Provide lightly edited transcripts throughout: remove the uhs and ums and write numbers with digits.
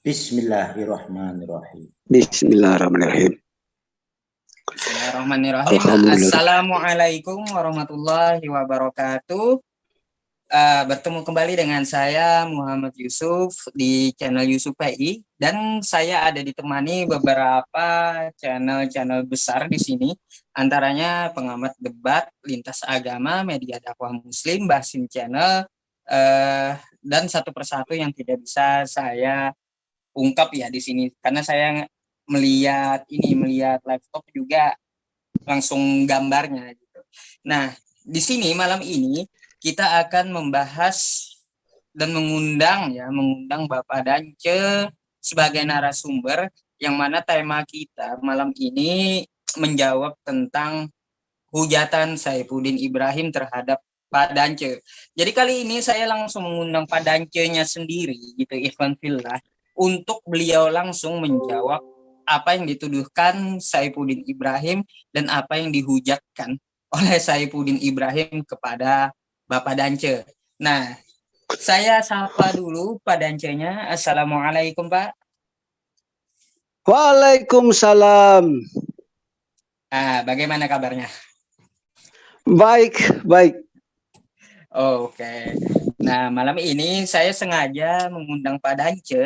Bismillahirrahmanirrahim. Bismillahirrahmanirrahim. Bismillahirrahmanirrahim. Alhamdulillah. Assalamualaikum warahmatullahi wabarakatuh. Bertemu kembali dengan saya Muhammad Yusuf di channel Yusuf PI, dan saya ada ditemani beberapa channel-channel besar di sini, antaranya pengamat debat, lintas agama, media dakwah muslim, Basim Channel, dan satu persatu yang tidak bisa saya ungkap ya di sini karena saya melihat laptop juga langsung gambarnya gitu. Nah, di sini malam ini kita akan membahas dan mengundang Bapak Dance sebagai narasumber, yang mana tema kita malam ini menjawab tentang hujatan Saifuddin Ibrahim terhadap Pak Dance. Jadi kali ini saya langsung mengundang Pak Dance-nya sendiri gitu, Ikhwan Fillah, untuk beliau langsung menjawab apa yang dituduhkan Saifuddin Ibrahim dan apa yang dihujatkan oleh Saifuddin Ibrahim kepada Bapak Dance. Nah, saya sapa dulu Pak Dance-nya. Assalamualaikum, Pak. Waalaikumsalam. Bagaimana kabarnya? Baik. Oke. Nah, malam ini saya sengaja mengundang Pak Dance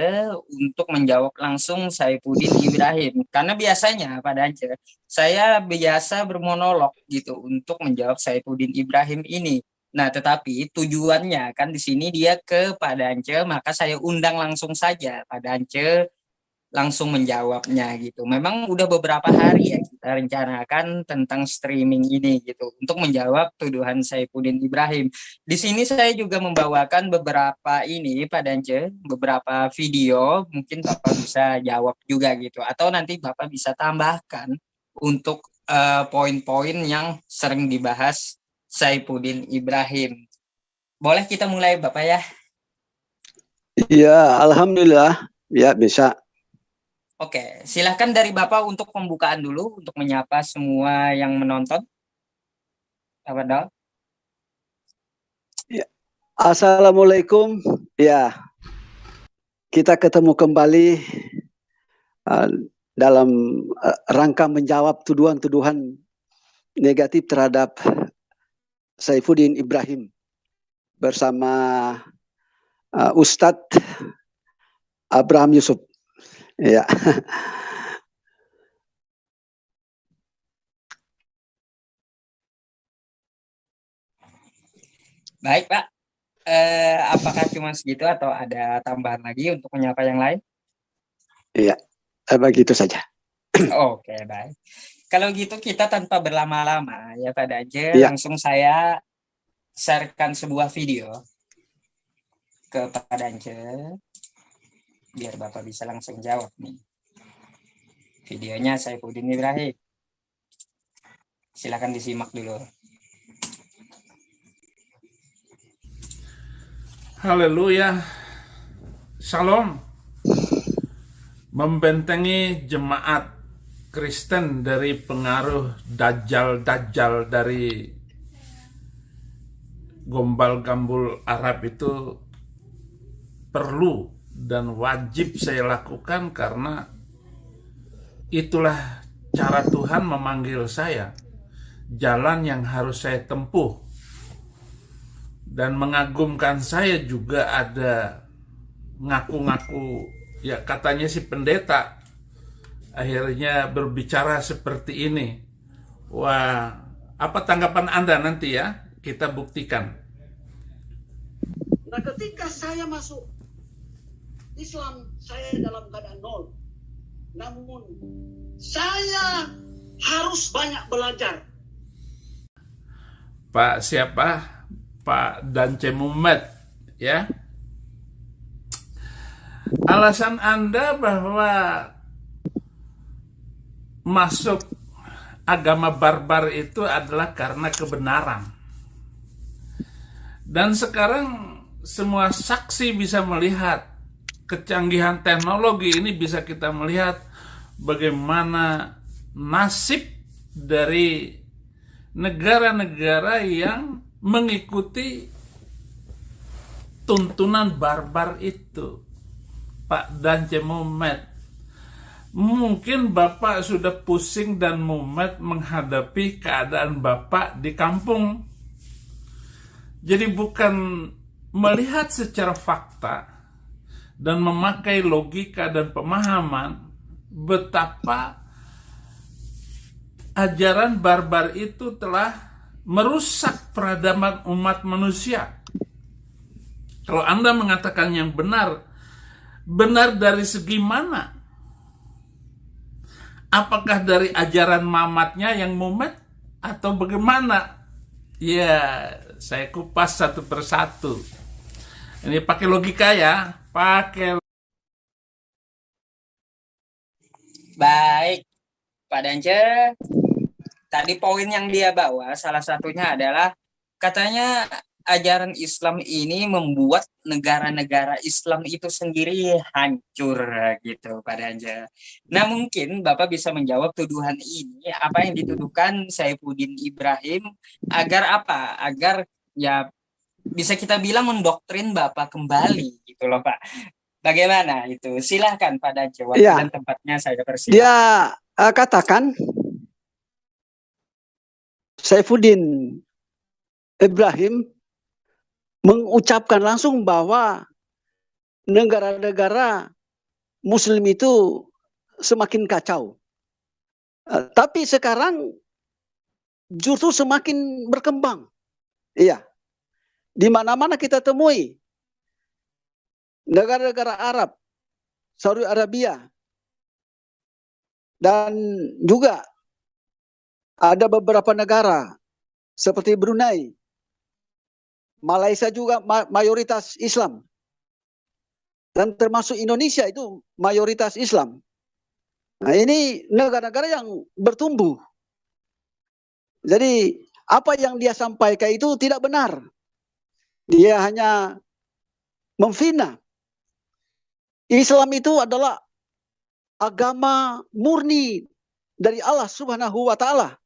untuk menjawab langsung Saifuddin Ibrahim. Karena biasanya Pak Dance, saya biasa bermonolog gitu untuk menjawab Saifuddin Ibrahim ini. Nah, tetapi tujuannya kan di sini dia ke Pak Dance, maka saya undang langsung saja Pak Dance langsung menjawabnya gitu. Memang udah beberapa hari ya kita rencanakan tentang streaming ini gitu untuk menjawab tuduhan Saifuddin Ibrahim. Di sini saya juga membawakan beberapa Pak Dance, beberapa video, mungkin Bapak bisa jawab juga gitu, atau nanti Bapak bisa tambahkan untuk poin-poin yang sering dibahas Saifuddin Ibrahim. Boleh kita mulai Bapak ya? Ya, alhamdulillah. Ya, bisa. Oke, silahkan dari Bapak untuk pembukaan dulu, untuk menyapa semua yang menonton. Bapak Dal. Ya. Assalamualaikum. Ya, kita ketemu kembali dalam rangka menjawab tuduhan-tuduhan negatif terhadap Saifuddin Ibrahim bersama Ustadz Abraham Yusuf. Ya. Baik, Pak. Apakah cuma segitu atau ada tambahan lagi untuk menyapa yang lain? Iya, begitu saja. Oke, baik. Kalau gitu kita tanpa berlama-lama ya Pak Dance, ya. Langsung saya sharekan sebuah video ke Pak Dance biar Bapak bisa langsung jawab nih. Videonya Saifuddin Ibrahim. Silakan disimak dulu. Haleluya. Shalom. Membentengi jemaat Kristen dari pengaruh dajjal dari gombal-gambul Arab itu perlu dan wajib saya lakukan, karena itulah cara Tuhan memanggil saya, jalan yang harus saya tempuh. Dan mengagumkan saya juga ada ngaku-ngaku, ya katanya si pendeta akhirnya berbicara seperti ini. Wah, apa tanggapan Anda nanti ya? Kita buktikan. Nah, ketika saya masuk Islam, saya dalam keadaan nol. Namun, saya harus banyak belajar. Pak siapa? Pak Dance Muhammad, ya. Alasan Anda bahwa masuk agama barbar itu adalah karena kebenaran. Dan sekarang semua saksi bisa melihat kecanggihan teknologi ini, bisa kita melihat bagaimana nasib dari negara-negara yang mengikuti tuntunan barbar itu. Pak Dance Mumet. Mungkin Bapak sudah pusing dan mumet menghadapi keadaan Bapak di kampung. Jadi bukan melihat secara fakta dan memakai logika dan pemahaman betapa ajaran barbar itu telah merusak peradaban umat manusia. Kalau Anda mengatakan yang benar, benar dari segi mana? Apakah dari ajaran mamatnya yang mumet atau bagaimana? Ya, saya kupas satu persatu. Ini pakai logika ya, pakai. Baik, Pak Dance. Tadi poin yang dia bawa salah satunya adalah katanya ajaran Islam ini membuat negara-negara Islam itu sendiri hancur gitu, Pak Dance. Nah, mungkin Bapak bisa menjawab tuduhan ini, apa yang dituduhkan Saifuddin Ibrahim, agar apa? Agar ya bisa kita bilang mendoktrin Bapak kembali gitu loh, Pak. Bagaimana itu? Silahkan Pak Dance, waktu Ya. dan tempatnya saya persilakan. Dia katakan Saifuddin Ibrahim mengucapkan langsung bahwa negara-negara Muslim itu semakin kacau. Tapi sekarang justru semakin berkembang. Iya. Di mana-mana kita temui negara-negara Arab, Saudi Arabia, dan juga ada beberapa negara seperti Brunei, Malaysia juga mayoritas Islam. Dan termasuk Indonesia itu mayoritas Islam. Nah, ini negara-negara yang bertumbuh. Jadi apa yang dia sampaikan itu tidak benar. Dia hanya memfitnah. Islam itu adalah agama murni dari Allah Subhanahu wa Ta'ala.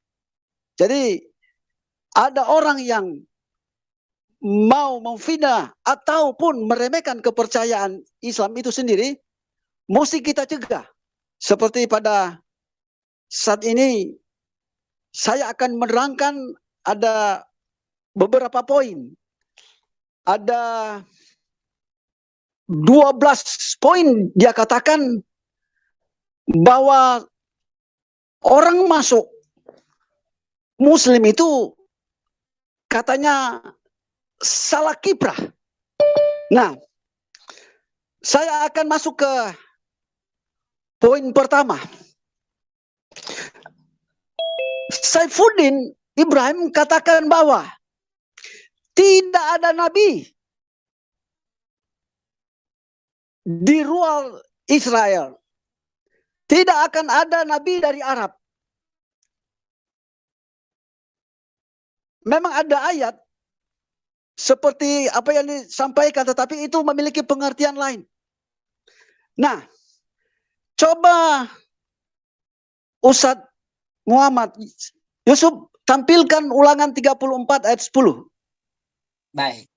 Jadi ada orang yang mau memfitnah ataupun meremehkan kepercayaan Islam itu sendiri, mesti kita cegah. Seperti pada saat ini saya akan menerangkan ada beberapa poin. Ada 12 poin dia katakan bahwa orang masuk Muslim itu katanya salah kiprah. Nah, saya akan masuk ke poin pertama. Saifuddin Ibrahim katakan bahwa tidak ada nabi di ruang Israel. Tidak akan ada nabi dari Arab. Memang ada ayat seperti apa yang disampaikan, tetapi itu memiliki pengertian lain. Nah, coba Ustadz Muhammad Yusuf tampilkan Ulangan 34 ayat 10. Baik.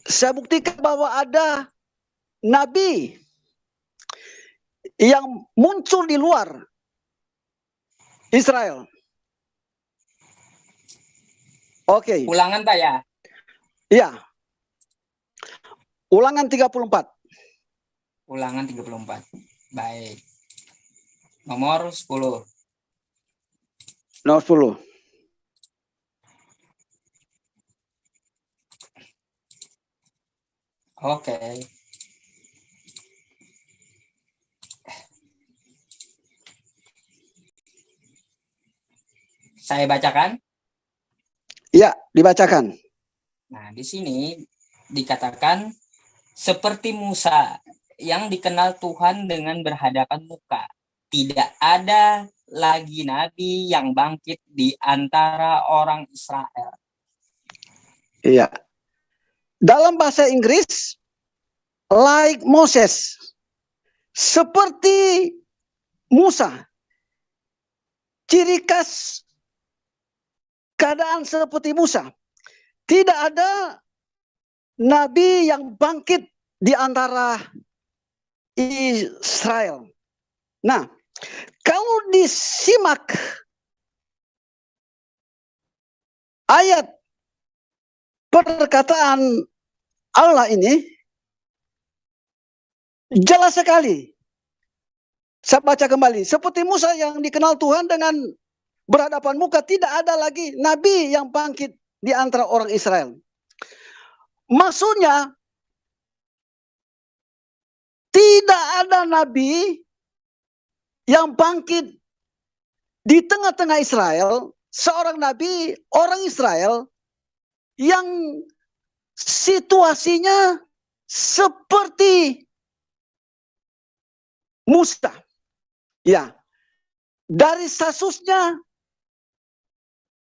Saya buktikan bahwa ada nabi yang muncul di luar Israel. Oke. Ulangan Pak ya? Iya. Ulangan 34. Ulangan 34. Baik. Nomor 10. Nomor 10. Oke. Saya bacakan. Iya, dibacakan. Nah, di sini dikatakan seperti Musa yang dikenal Tuhan dengan berhadapan muka. Tidak ada lagi nabi yang bangkit di antara orang Israel. Iya. Dalam bahasa Inggris, like Moses, seperti Musa. Ciri khas keadaan seperti Musa. Tidak ada nabi yang bangkit di antara Israel. Nah, kalau disimak ayat perkataan Allah ini, jelas sekali. Saya baca kembali. Seperti Musa yang dikenal Tuhan dengan berhadapan muka, tidak ada lagi nabi yang bangkit di antara orang Israel. Maksudnya, tidak ada nabi yang bangkit di tengah-tengah Israel, seorang nabi orang Israel yang situasinya seperti Musa. Ya, dari statusnya,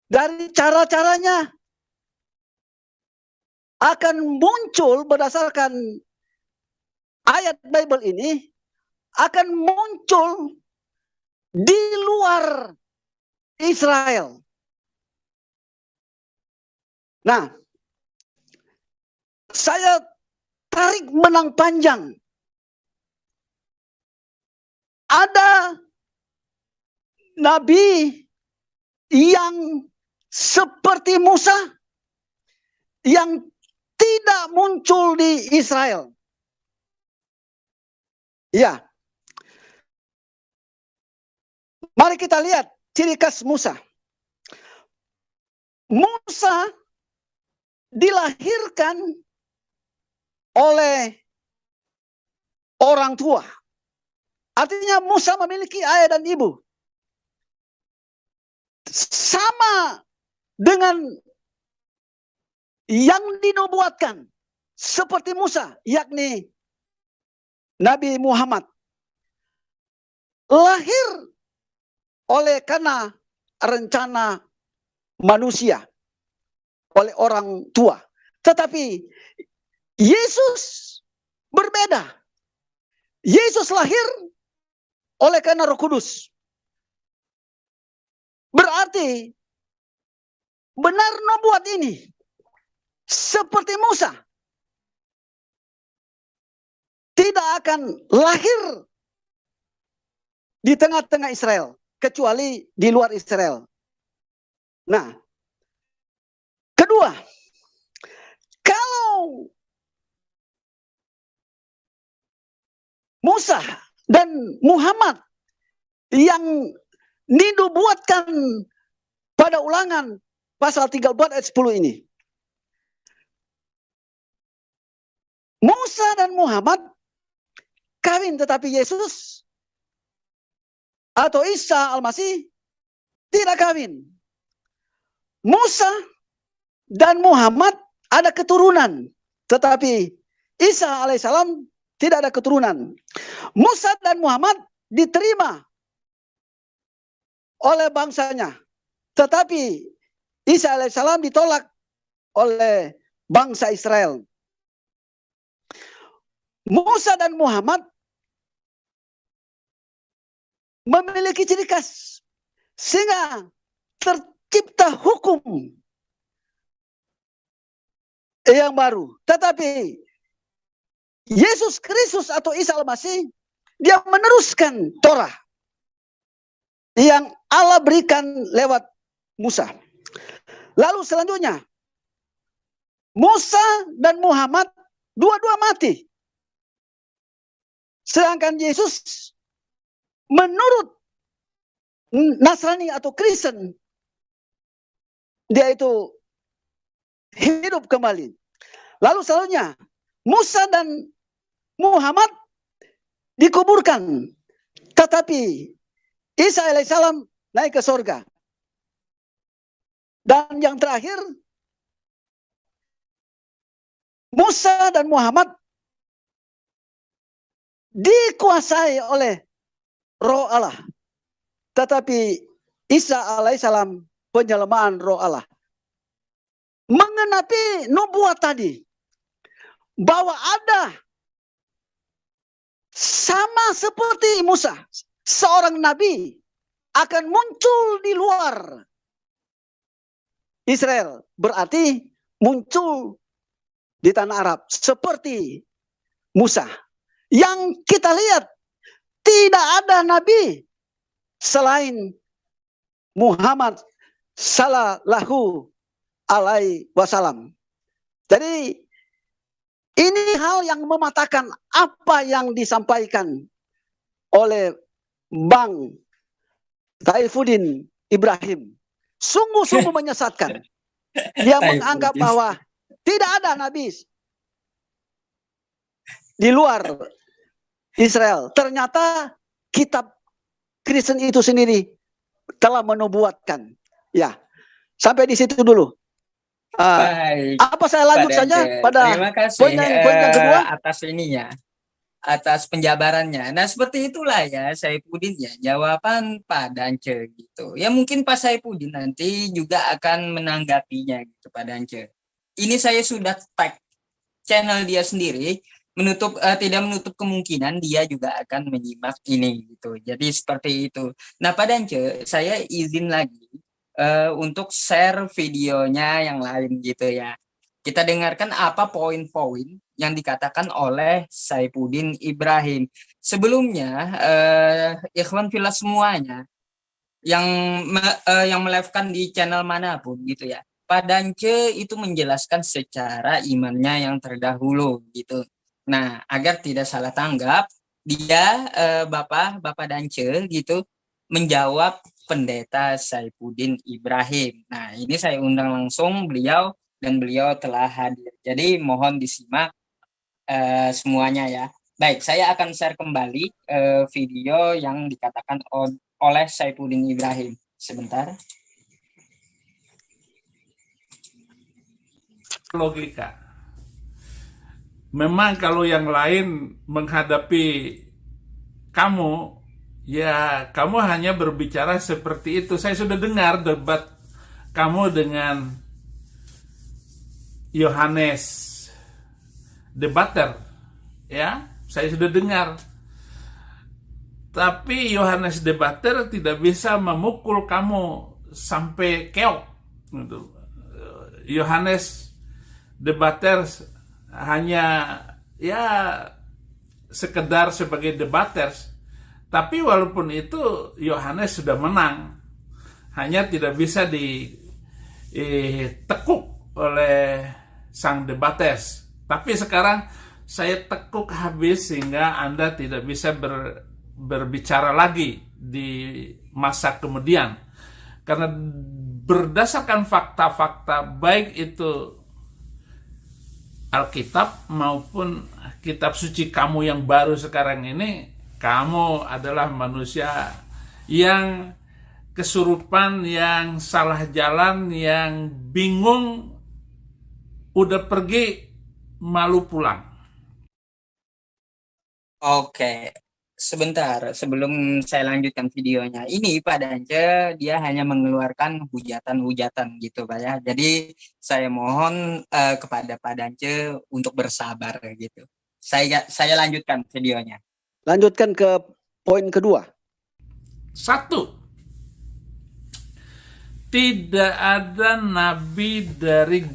dari cara-caranya akan muncul berdasarkan ayat Bible ini, akan muncul di luar Israel. Nah, saya tarik benang panjang. Ada nabi yang seperti Musa yang tidak muncul di Israel. Ya. Mari kita lihat ciri khas Musa. Musa dilahirkan oleh orang tua. Artinya Musa memiliki ayah dan ibu. Sama dengan yang dinubuatkan seperti Musa, yakni Nabi Muhammad. Lahir oleh karena rencana manusia, oleh orang tua. Tetapi Yesus berbeda. Yesus lahir oleh karena Roh Kudus. Berarti benar nubuat ini seperti Musa tidak akan lahir di tengah-tengah Israel, kecuali di luar Israel. Nah, kedua, kalau Musa dan Muhammad yang dinubuatkan pada Ulangan pasal 13 ayat 10 ini, Musa dan Muhammad kawin, tetapi Yesus atau Isa Al-Masih tidak kawin. Musa dan Muhammad ada keturunan, tetapi Isa alaihissalam tidak ada keturunan. Musa dan Muhammad diterima oleh bangsanya, tetapi Isa alaihissalam ditolak oleh bangsa Israel. Musa dan Muhammad memiliki ciri khas sehingga tercipta hukum yang baru. Tetapi Yesus Kristus atau Isa Al-Masih, dia meneruskan Torah yang Allah berikan lewat Musa. Lalu selanjutnya, Musa dan Muhammad dua-dua mati. Sedangkan Yesus menurut Nasrani atau Kristen, dia itu hidup kembali. Lalu selanjutnya, Musa dan Muhammad dikuburkan, tetapi Isa alaihissalam naik ke surga. Dan yang terakhir, Musa dan Muhammad dikuasai oleh Roh Allah, tetapi Isa alaihissalam penjelmaan Roh Allah. Mengenapi nubuat tadi bahwa ada sama seperti Musa, seorang nabi akan muncul di luar Israel, berarti muncul di tanah Arab seperti Musa. Yang kita lihat tidak ada nabi selain Muhammad sallallahu alaihi wasallam. Jadi ini hal yang mematahkan apa yang disampaikan oleh Bang Saifuddin Ibrahim. Sungguh-sungguh menyesatkan. Dia menganggap bahwa tidak ada nabi di luar Israel. Ternyata kitab Kristen itu sendiri telah menubuatkan. Ya, sampai di situ dulu. Baik, Apa saya lanjut Pak saja Dance. pada Terima kasih poin yang kedua? atas ininya, atas penjabarannya. Nah, seperti itulah ya Saifuddin ya, jawaban Pak Dance gitu. Ya mungkin Pak Saifuddin nanti juga akan menanggapinya gitu Pak Dance. Ini saya sudah tag channel dia sendiri, tidak menutup kemungkinan dia juga akan menyimak ini gitu. Jadi seperti itu. Nah, Pak Dance, saya izin lagi untuk share videonya yang lain gitu ya. Kita dengarkan apa poin-poin yang dikatakan oleh Saifuddin Ibrahim. Sebelumnya, ikhwan fillah semuanya yang melive-kan di channel manapun gitu ya. Pak Dance itu menjelaskan secara imannya yang terdahulu gitu. Nah, agar tidak salah tanggap, dia Bapak Dance gitu menjawab Pendeta Saifuddin Ibrahim. Nah, ini saya undang langsung beliau dan beliau telah hadir. Jadi mohon disimak semuanya ya. Baik, saya akan share kembali video yang dikatakan oleh Saifuddin Ibrahim. Sebentar. Logika. Memang kalau yang lain menghadapi kamu, ya kamu hanya berbicara seperti itu. Saya sudah dengar debat kamu dengan Yohanes debater, ya, saya sudah dengar. Tapi Yohanes debater tidak bisa memukul kamu sampai keok. Yohanes debater hanya ya sekedar sebagai debater. Tapi walaupun itu Yohanes sudah menang, hanya tidak bisa ditekuk oleh sang debates. Tapi sekarang saya tekuk habis sehingga Anda tidak bisa berbicara lagi di masa kemudian. Karena berdasarkan fakta-fakta baik itu Alkitab maupun kitab suci kamu yang baru sekarang ini, kamu adalah manusia yang kesurupan, yang salah jalan, yang bingung, udah pergi, malu pulang. Oke, sebentar sebelum saya lanjutkan videonya. Ini Pak Dance dia hanya mengeluarkan hujatan-hujatan gitu Pak ya. Jadi saya mohon kepada Pak Dance untuk bersabar gitu. Saya lanjutkan videonya. Lanjutkan ke poin kedua. 1. Tidak ada nabi dari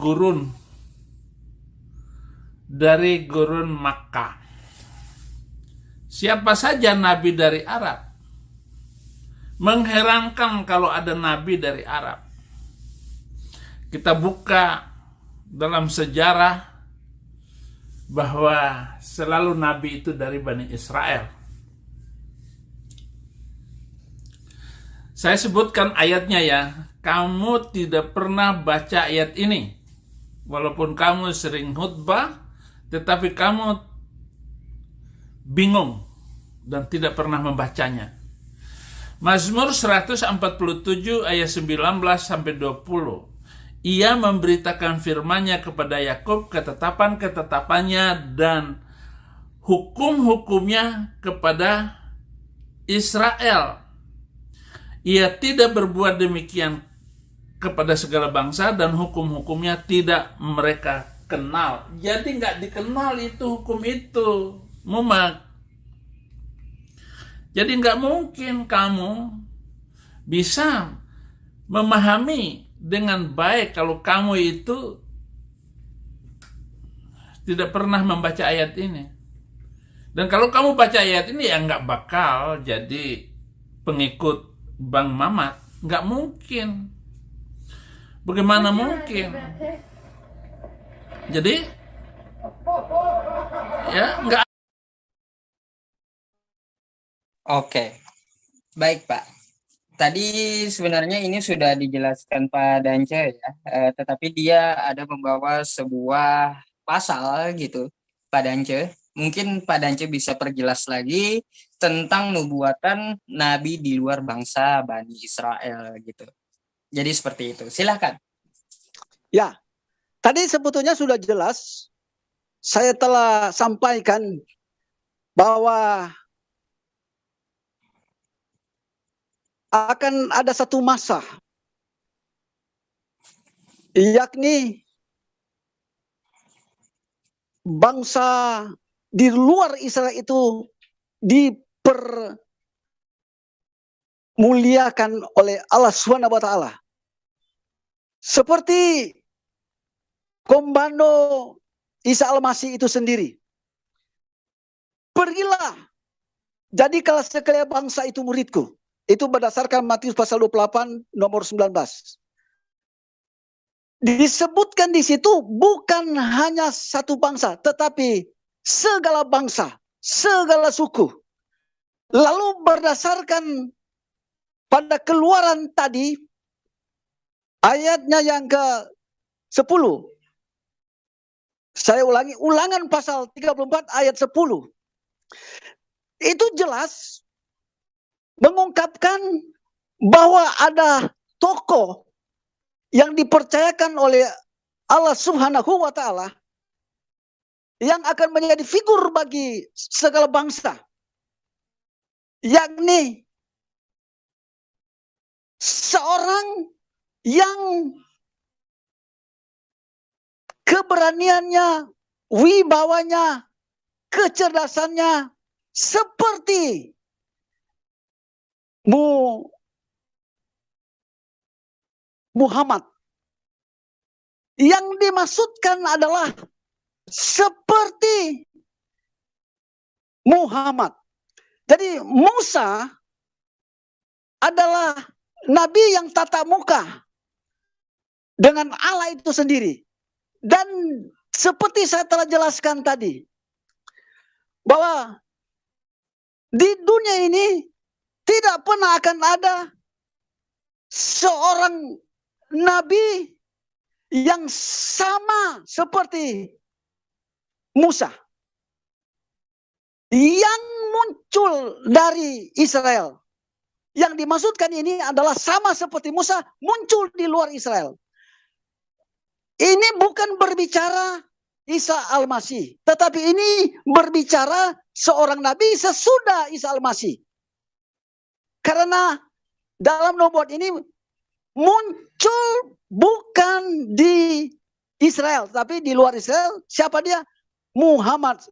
gurun Makkah. Siapa saja nabi dari Arab. Mengherankan kalau ada nabi dari Arab. Kita buka dalam sejarah bahwa selalu nabi itu dari Bani Israel. Saya sebutkan ayatnya ya. Kamu tidak pernah baca ayat ini. Walaupun kamu sering khutbah, tetapi kamu bingung dan tidak pernah membacanya. Mazmur 147 ayat 19 sampai 20. Ia memberitakan firman-Nya kepada Yakub, ketetapan-ketetapannya dan hukum-hukumnya kepada Israel. Ia tidak berbuat demikian kepada segala bangsa dan hukum-hukumnya tidak mereka kenal. Jadi nggak dikenal itu hukum itu, mumak. Jadi nggak mungkin kamu bisa memahami dengan baik kalau kamu itu tidak pernah membaca ayat ini. Dan kalau kamu baca ayat ini ya nggak bakal jadi pengikut Bang Mamat. Nggak mungkin. Bagaimana mungkin? Jadi ya nggak. Oke, baik Pak. Tadi sebenarnya ini sudah dijelaskan Pak Dance ya, tetapi dia ada membawa sebuah pasal gitu, Pak Dance. Mungkin Pak Dance bisa perjelas lagi tentang nubuatan Nabi di luar bangsa Bani Israel gitu. Jadi seperti itu. Silakan. Ya, tadi sebetulnya sudah jelas. Saya telah sampaikan bahwa akan ada satu masa, yakni bangsa di luar Israel itu dipermuliakan oleh Allah Subhanahu wa taala. Seperti komando Isa Al-Masih itu sendiri. Pergilah, jadikanlah sekalian bangsa itu muridku. Itu berdasarkan Matius pasal 28 nomor 19. Disebutkan di situ bukan hanya satu bangsa, tetapi segala bangsa, segala suku. Lalu berdasarkan pada Keluaran tadi, ayatnya yang ke-10. Saya ulangi, Ulangan pasal 34 ayat 10. Itu jelas mengungkapkan bahwa ada tokoh yang dipercayakan oleh Allah Subhanahu wa taala yang akan menjadi figur bagi segala bangsa, yakni seorang yang keberaniannya, wibawanya, kecerdasannya seperti Muhammad. Yang dimaksudkan adalah seperti Muhammad. Jadi Musa adalah nabi yang tatap muka dengan Allah itu sendiri. Dan seperti saya telah jelaskan tadi, bahwa di dunia ini tidak pernah akan ada seorang nabi yang sama seperti Musa yang muncul dari Israel. Yang dimaksudkan ini adalah sama seperti Musa muncul di luar Israel. Ini bukan berbicara Isa Al-Masih, tetapi ini berbicara seorang nabi sesudah Isa Al-Masih. Karena dalam nubuat ini muncul bukan di Israel, tapi di luar Israel. Siapa dia? Muhammad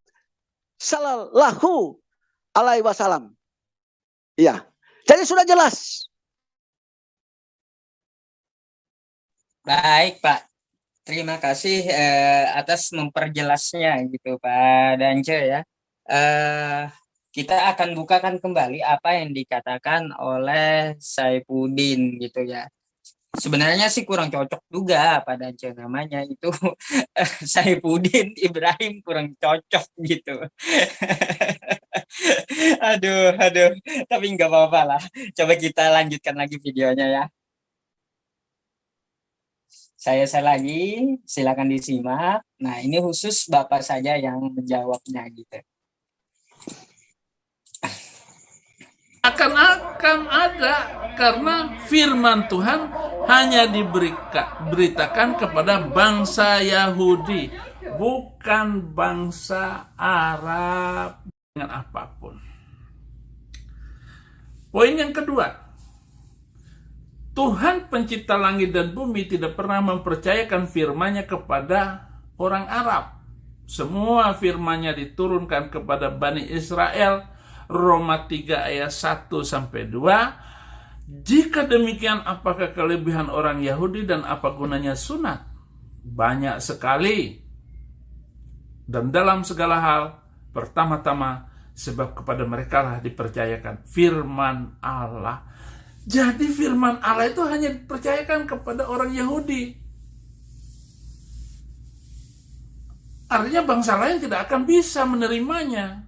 Sallallahu Alaihi Wasallam. Iya, jadi sudah jelas. Baik Pak, terima kasih atas memperjelasnya gitu Pak Dance ya. Kita akan bukakan kembali apa yang dikatakan oleh Saifuddin gitu ya. Sebenarnya sih kurang cocok juga Pak Dance namanya itu Saifuddin Ibrahim, kurang cocok gitu. aduh, tapi nggak apa-apa lah. Coba kita lanjutkan lagi videonya ya. Saya lagi, silakan disimak. Nah, ini khusus Bapak saja yang menjawabnya gitu. Akan ada, karena firman Tuhan hanya diberitakan kepada bangsa Yahudi, bukan bangsa Arab dengan apapun. Poin yang kedua, Tuhan pencipta langit dan bumi tidak pernah mempercayakan firman-Nya kepada orang Arab. Semua firman-Nya diturunkan kepada Bani Israel. Roma 3 ayat 1-2. Jika demikian, apakah kelebihan orang Yahudi dan apa gunanya sunat? Banyak sekali. Dan dalam segala hal, pertama-tama, sebab kepada mereka lah dipercayakan firman Allah. Jadi firman Allah itu hanya dipercayakan kepada orang Yahudi. Artinya bangsa lain tidak akan bisa menerimanya.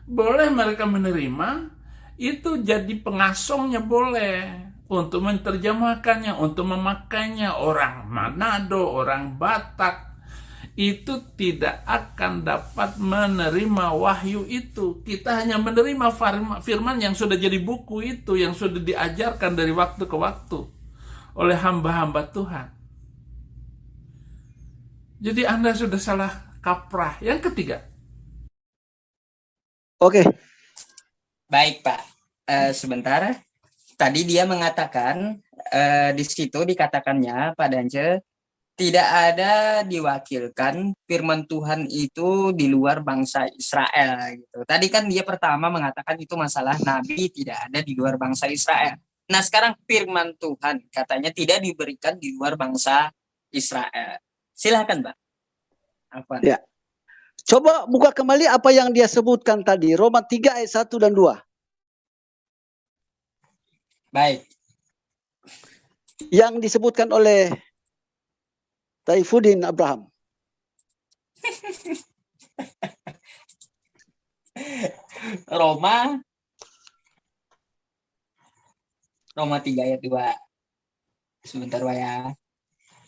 Boleh mereka menerima, itu jadi pengasongnya boleh. Untuk menerjemahkannya, untuk memakainya. Orang Manado, orang Batak, itu tidak akan dapat menerima wahyu itu. Kita hanya menerima firman yang sudah jadi buku itu, yang sudah diajarkan dari waktu ke waktu oleh hamba-hamba Tuhan. Jadi Anda sudah salah kaprah. Yang ketiga. Oke. Baik, Pak. Sebentar. Tadi dia mengatakan, di situ dikatakannya, Pak Dance, tidak ada diwakilkan firman Tuhan itu di luar bangsa Israel. Gitu. Tadi kan dia pertama mengatakan itu masalah nabi tidak ada di luar bangsa Israel. Nah sekarang firman Tuhan katanya tidak diberikan di luar bangsa Israel. Silahkan, Pak. Apa? Ya. Coba buka kembali apa yang dia sebutkan tadi. Roma 3 ayat 1 dan 2. Baik. Yang disebutkan oleh Taifuddin Abraham. Roma 3 ayat 2. Sebentar, Pak ya.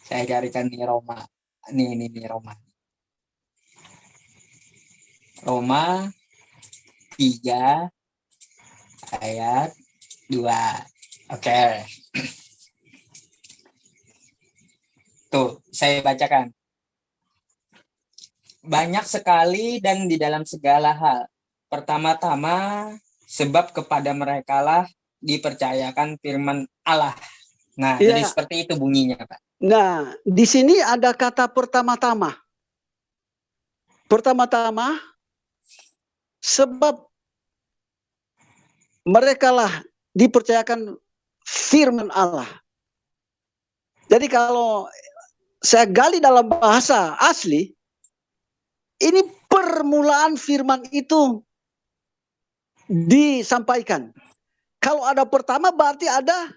Saya carikan nih Roma. Nih Roma. Roma 3 ayat 2. Oke. Tuh, saya bacakan. Banyak sekali dan di dalam segala hal. Pertama-tama, sebab kepada merekalah dipercayakan firman Allah. Nah, Ya. jadi seperti itu bunyinya, Pak. Nah, di sini ada kata pertama-tama. Pertama-tama, sebab merekalah dipercayakan firman Allah. Jadi kalau saya gali dalam bahasa asli, ini permulaan firman itu disampaikan. Kalau ada pertama berarti ada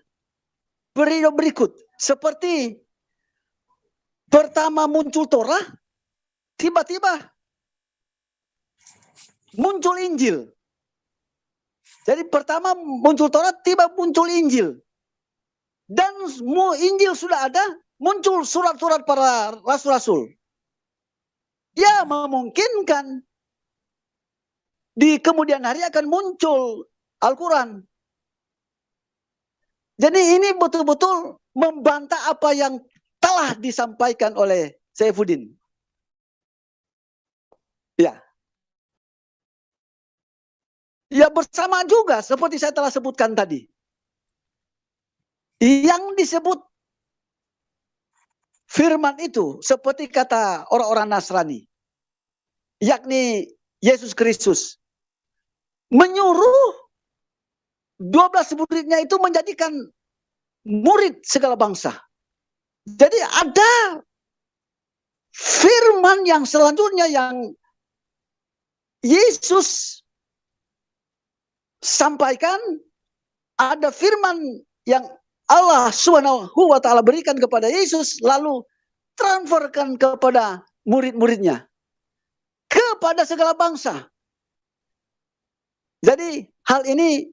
periode berikut. Seperti pertama muncul Torah, tiba-tiba muncul Injil. Jadi pertama muncul Torah, tiba muncul Injil. Dan Injil sudah ada, muncul surat-surat para rasul-rasul. Ya memungkinkan di kemudian hari akan muncul Al-Quran. Jadi ini betul-betul membantah apa yang telah disampaikan oleh Saifuddin. Ya. Ya bersama juga seperti saya telah sebutkan tadi. Yang disebut firman itu seperti kata orang-orang Nasrani, yakni Yesus Kristus, menyuruh 12 muridnya itu menjadikan murid segala bangsa. Jadi ada firman yang selanjutnya yang Yesus sampaikan, ada firman yang Allah Subhanahu wa Ta'ala berikan kepada Yesus, lalu transferkan kepada murid-muridnya, kepada segala bangsa. Jadi hal ini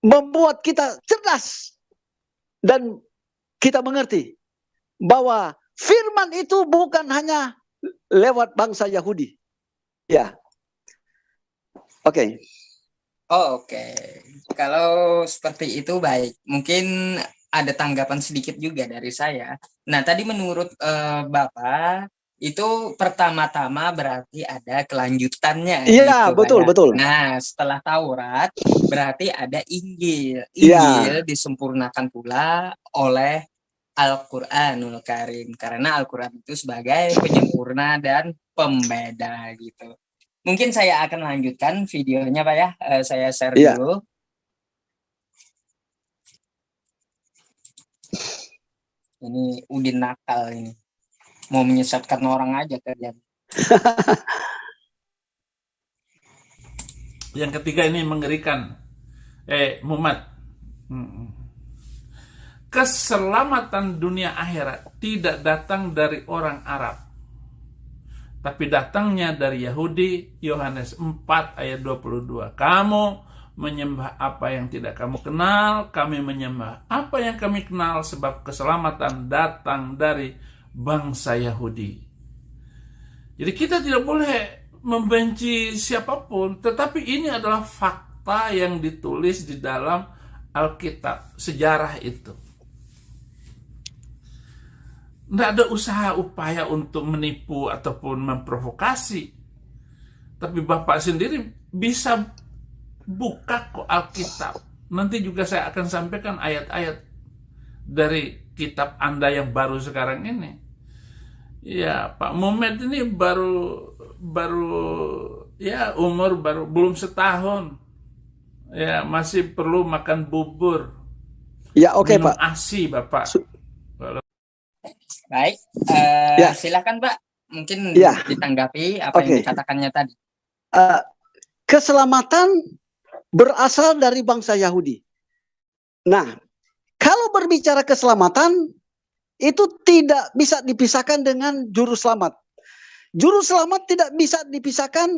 membuat kita cerdas dan kita mengerti bahwa firman itu bukan hanya lewat bangsa Yahudi. Ya. Oke. Oh, oke. Kalau seperti itu baik. Mungkin ada tanggapan sedikit juga dari saya. Nah, tadi menurut Bapak itu pertama-tama berarti ada kelanjutannya. Iya, gitu, betul, Pak, ya. betul. Nah, setelah Taurat berarti ada Injil. Iya. Injil disempurnakan pula oleh Al-Quranul Karim. Karena Al-Quran itu sebagai penyempurna dan pembeda gitu. Mungkin saya akan lanjutkan videonya, Pak ya. Saya share Iya. dulu. Ini Udin nakal ini. Mau menyesatkan orang aja kalian. Yang ketiga ini mengerikan. Muhammad. Keselamatan dunia akhirat tidak datang dari orang Arab, tapi datangnya dari Yahudi. Yohanes 4 ayat 22. Kamu menyembah apa yang tidak kamu kenal, kami menyembah apa yang kami kenal, sebab keselamatan datang dari bangsa Yahudi. Jadi kita tidak boleh membenci siapapun, tetapi ini adalah fakta yang ditulis di dalam Alkitab, sejarah itu. Tidak ada usaha upaya untuk menipu ataupun memprovokasi. Tapi Bapak sendiri bisa buka kok Alkitab. Nanti juga saya akan sampaikan ayat-ayat dari kitab Anda yang baru sekarang ini. Ya, Pak Muhammad ini baru ya umur belum setahun. Ya, masih perlu makan bubur. Ya, oke, minum Pak. ASI, Bapak. Baik, Ya. silakan Pak, mungkin Ya. ditanggapi apa Oke. yang dikatakannya tadi. Keselamatan berasal dari bangsa Yahudi. Nah, kalau berbicara keselamatan, itu tidak bisa dipisahkan dengan juru selamat. Juru selamat tidak bisa dipisahkan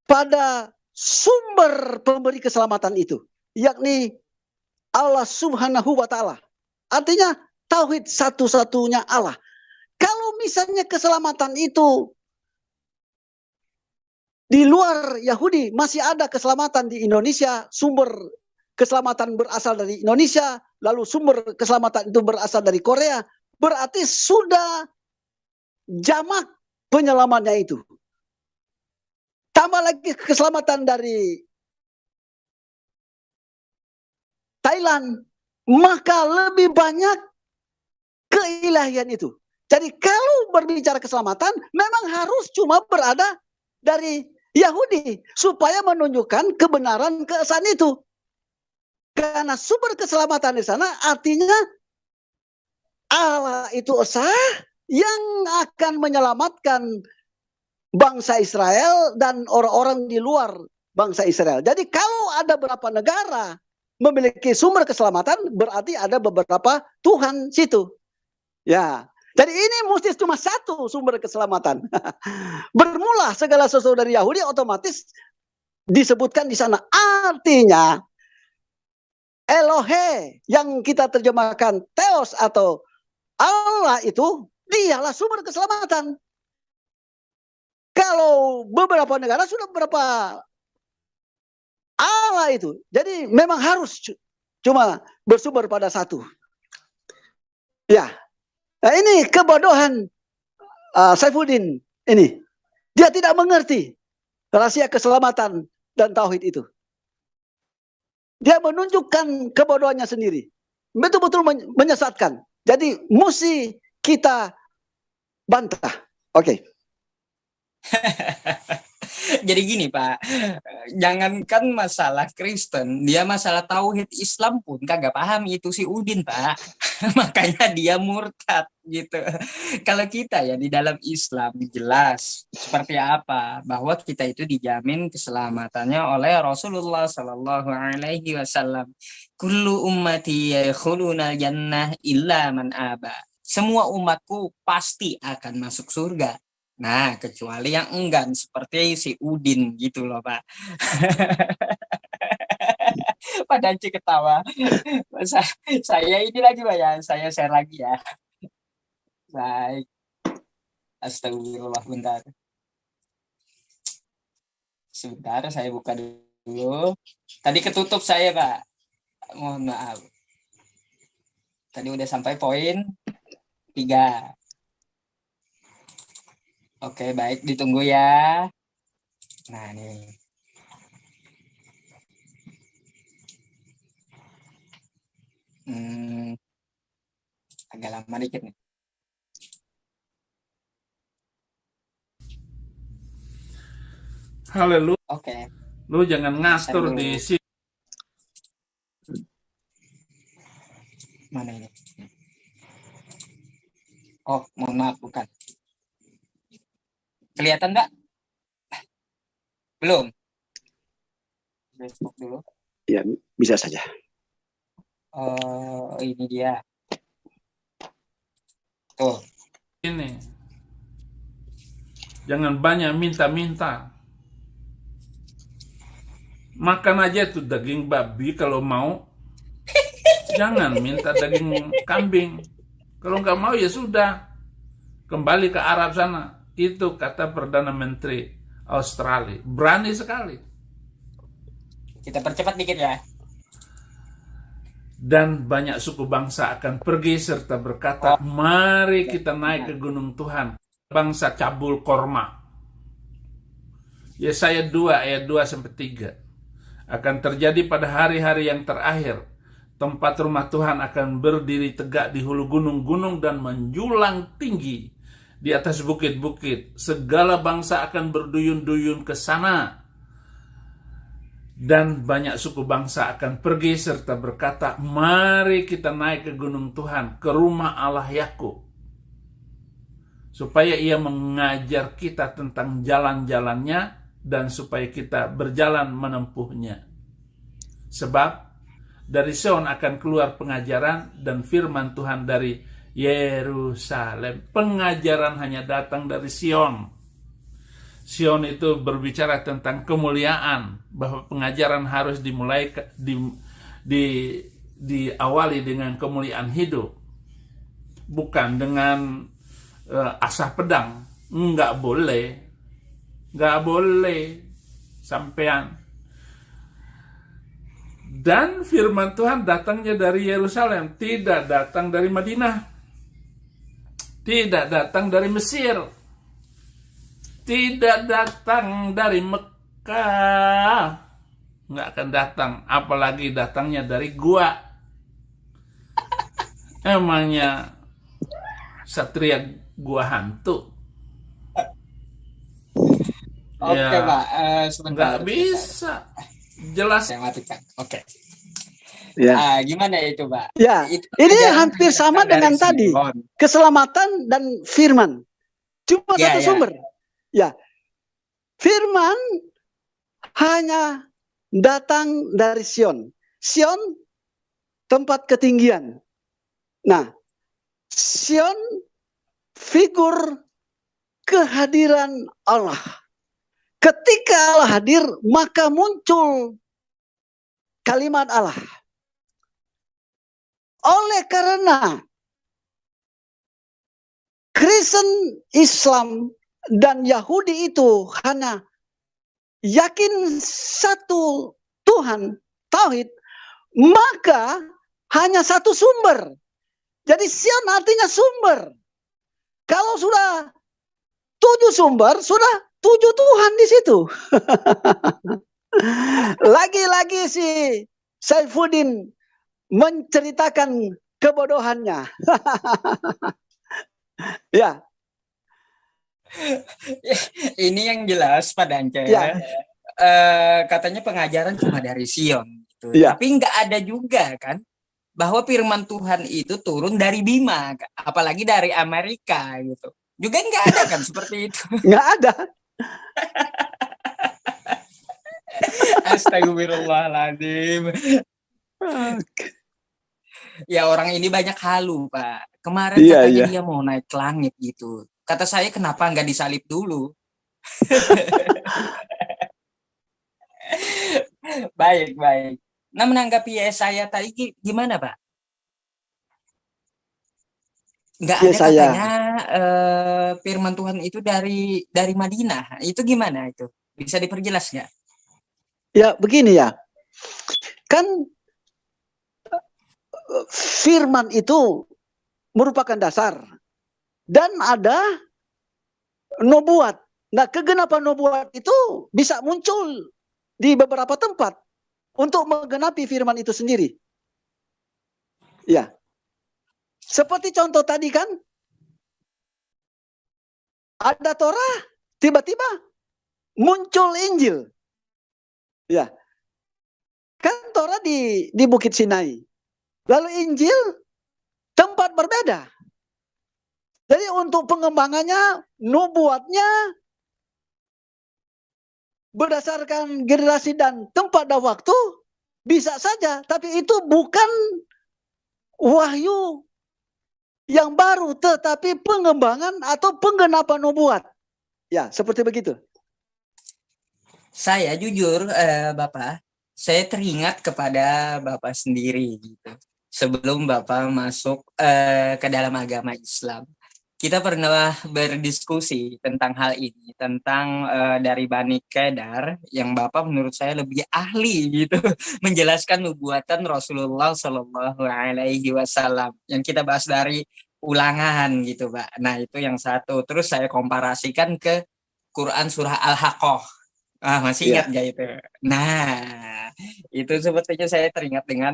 pada sumber pemberi keselamatan itu, yakni Allah Subhanahu wa Ta'ala. Artinya tauhid satu-satunya Allah. Kalau misalnya keselamatan itu di luar Yahudi, masih ada keselamatan di Indonesia, sumber keselamatan berasal dari Indonesia, lalu sumber keselamatan itu berasal dari Korea, berarti sudah jamak penyelamannya itu. Tambah lagi keselamatan dari Thailand, maka lebih banyak keilahian itu. Jadi kalau berbicara keselamatan, memang harus cuma berada dari Yahudi supaya menunjukkan kebenaran keesaan itu. Karena sumber keselamatan di sana artinya Allah itu esa yang akan menyelamatkan bangsa Israel dan orang-orang di luar bangsa Israel. Jadi kalau ada beberapa negara memiliki sumber keselamatan, berarti ada beberapa Tuhan situ. Ya, jadi ini mesti cuma satu sumber keselamatan. Bermula segala sesuatu dari Yahudi, otomatis disebutkan di sana. Artinya Elohe yang kita terjemahkan Theos atau Allah itu dialah sumber keselamatan. Kalau beberapa negara sudah beberapa Allah itu. Jadi memang harus cuma bersumber pada satu. Ya. Nah, ini kebodohan Saifuddin ini. Dia tidak mengerti rahasia keselamatan dan tauhid itu. Dia menunjukkan kebodohannya sendiri. Betul-betul menyesatkan. Jadi mesti kita bantah. Oke. Jadi gini Pak, jangankan masalah Kristen, dia masalah tauhid Islam pun kagak paham itu si Udin Pak. Makanya dia murtad gitu. Kalau kita ya di dalam Islam jelas seperti apa bahwa kita itu dijamin keselamatannya oleh Rasulullah Shallallahu Alaihi Wasallam. Kullu ummati yadkhuluna jannah illa man aba. Semua umatku pasti akan masuk surga. Nah, kecuali yang enggan seperti si Udin gitu loh, Pak. Pak Danci ketawa. Saya ini lagi, Pak ya. Saya share lagi ya. Baik. Astagfirullah, bentar. Sebentar, saya buka dulu. Tadi ketutup saya, Pak. Mohon maaf. Tadi udah sampai poin 3. Oke, baik, ditunggu ya. Nah, nih. Agak lama dikit nih. Haleluya. Oke. Lu jangan ngastur di sini. Mana ini? Oh, mohon maaf, bukan. Kelihatan Mbak? Belum. Facebook dulu. Ya, bisa saja. Oh, ini dia. Tuh. Ini. Jangan banyak minta-minta. Makan aja tuh daging babi kalau mau. Jangan minta daging kambing. Kalau nggak mau ya sudah. Kembali ke Arab sana. Itu kata Perdana Menteri Australia. Berani sekali. Kita percepat dikit ya. Dan banyak suku bangsa akan pergi serta berkata, mari kita naik ke gunung Tuhan. Bangsa cabul korma. Yesaya 2 ayat 2-3. Akan terjadi pada hari-hari yang terakhir. Tempat rumah Tuhan akan berdiri tegak di hulu gunung-gunung dan menjulang tinggi di atas bukit-bukit. Segala bangsa akan berduyun-duyun ke sana. Dan banyak suku bangsa akan pergi serta berkata, mari kita naik ke gunung Tuhan, ke rumah Allah Yakub, supaya ia mengajar kita tentang jalan-jalannya dan supaya kita berjalan menempuhnya. Sebab dari Sion akan keluar pengajaran dan firman Tuhan dari Yerusalem. Pengajaran hanya datang dari Sion. Sion itu berbicara tentang kemuliaan, bahwa pengajaran harus dimulai diawali dengan kemuliaan hidup, bukan dengan asah pedang. Nggak boleh sampean. Dan firman Tuhan datangnya dari Yerusalem, tidak datang dari Madinah, tidak datang dari Mesir, tidak datang dari Mekah, nggak akan datang, apalagi datangnya dari gua. Emangnya satria gua hantu? Oke, Ya, Pak. Sebentar. nggak bisa. Jelas. Saya matikan. Oke. Ya. Gimana itu, Pak? Ya, Itu ini pengajaran hampir sama dari dengan tadi. Sion. Keselamatan dan firman. Cuma Ya, satu ya. sumber. Ya. Firman hanya datang dari Sion. Sion tempat ketinggian. Nah, Sion figur kehadiran Allah. Ketika Allah hadir, maka muncul kalimat Allah. Oleh karena Kristen, Islam, dan Yahudi itu hanya yakin satu Tuhan, tauhid, maka hanya satu sumber. Jadi Sion artinya sumber. Kalau sudah 7 sumber, sudah 7 Tuhan di situ. Lagi-lagi si Saifuddin menceritakan kebodohannya. Ya. Ini yang jelas Pak Dance. Ya. Katanya pengajaran cuma dari Sion gitu. Ya. Tapi nggak ada juga kan bahwa firman Tuhan itu turun dari Bima, apalagi dari Amerika gitu. Juga nggak ada kan seperti itu. Nggak ada. Astagfirullahaladzim. Ya orang ini banyak halu Pak. Kemarin Iya, katanya iya. dia mau naik ke langit gitu. Kata saya kenapa nggak disalib dulu? Baik. Nah menanggapi saya tadi gimana Pak? Nggak ada Yesaya. katanya firman Tuhan itu dari Madinah. Itu gimana itu? Bisa diperjelas nggak? Ya begini ya. Kan firman itu merupakan dasar. Dan ada nubuat. Nah, kegenapan nubuat itu bisa muncul di beberapa tempat untuk menggenapi firman itu sendiri. Ya. Seperti contoh tadi kan, ada Torah, tiba-tiba muncul Injil. Ya. Kan Torah di Bukit Sinai. Lalu Injil tempat berbeda. Jadi untuk pengembangannya, nubuatnya berdasarkan generasi dan tempat dan waktu, bisa saja. Tapi itu bukan wahyu yang baru, tetapi pengembangan atau penggenapan nubuat. Ya, seperti begitu. Saya jujur, Bapak, saya teringat kepada Bapak sendiri gitu. Sebelum Bapak masuk ke dalam agama Islam, kita pernah berdiskusi tentang hal ini, tentang dari Bani Kedar yang Bapak menurut saya lebih ahli gitu menjelaskan nubuatan Rasulullah Shallallahu Alaihi Wasallam. Yang kita bahas dari ulangan gitu, Pak. Nah itu yang satu. Terus saya komparasikan ke Quran surah Al-Haqqah. Masih ingat nggak itu? Nah, itu sepertinya saya teringat dengan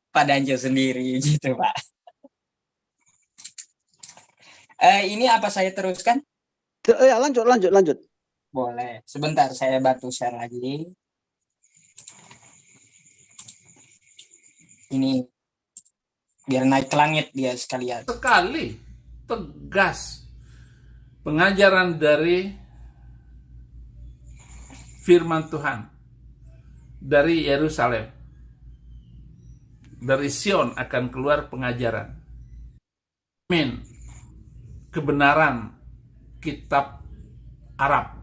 Pak Danjo sendiri gitu, Pak. Ini apa saya teruskan? Ya, lanjut. Boleh. Sebentar, saya bantu share lagi. Ini biar naik ke langit dia sekalian. Sekali tegas pengajaran dari firman Tuhan dari Yerusalem, dari Sion akan keluar pengajaran. Amin. Kebenaran kitab Arab.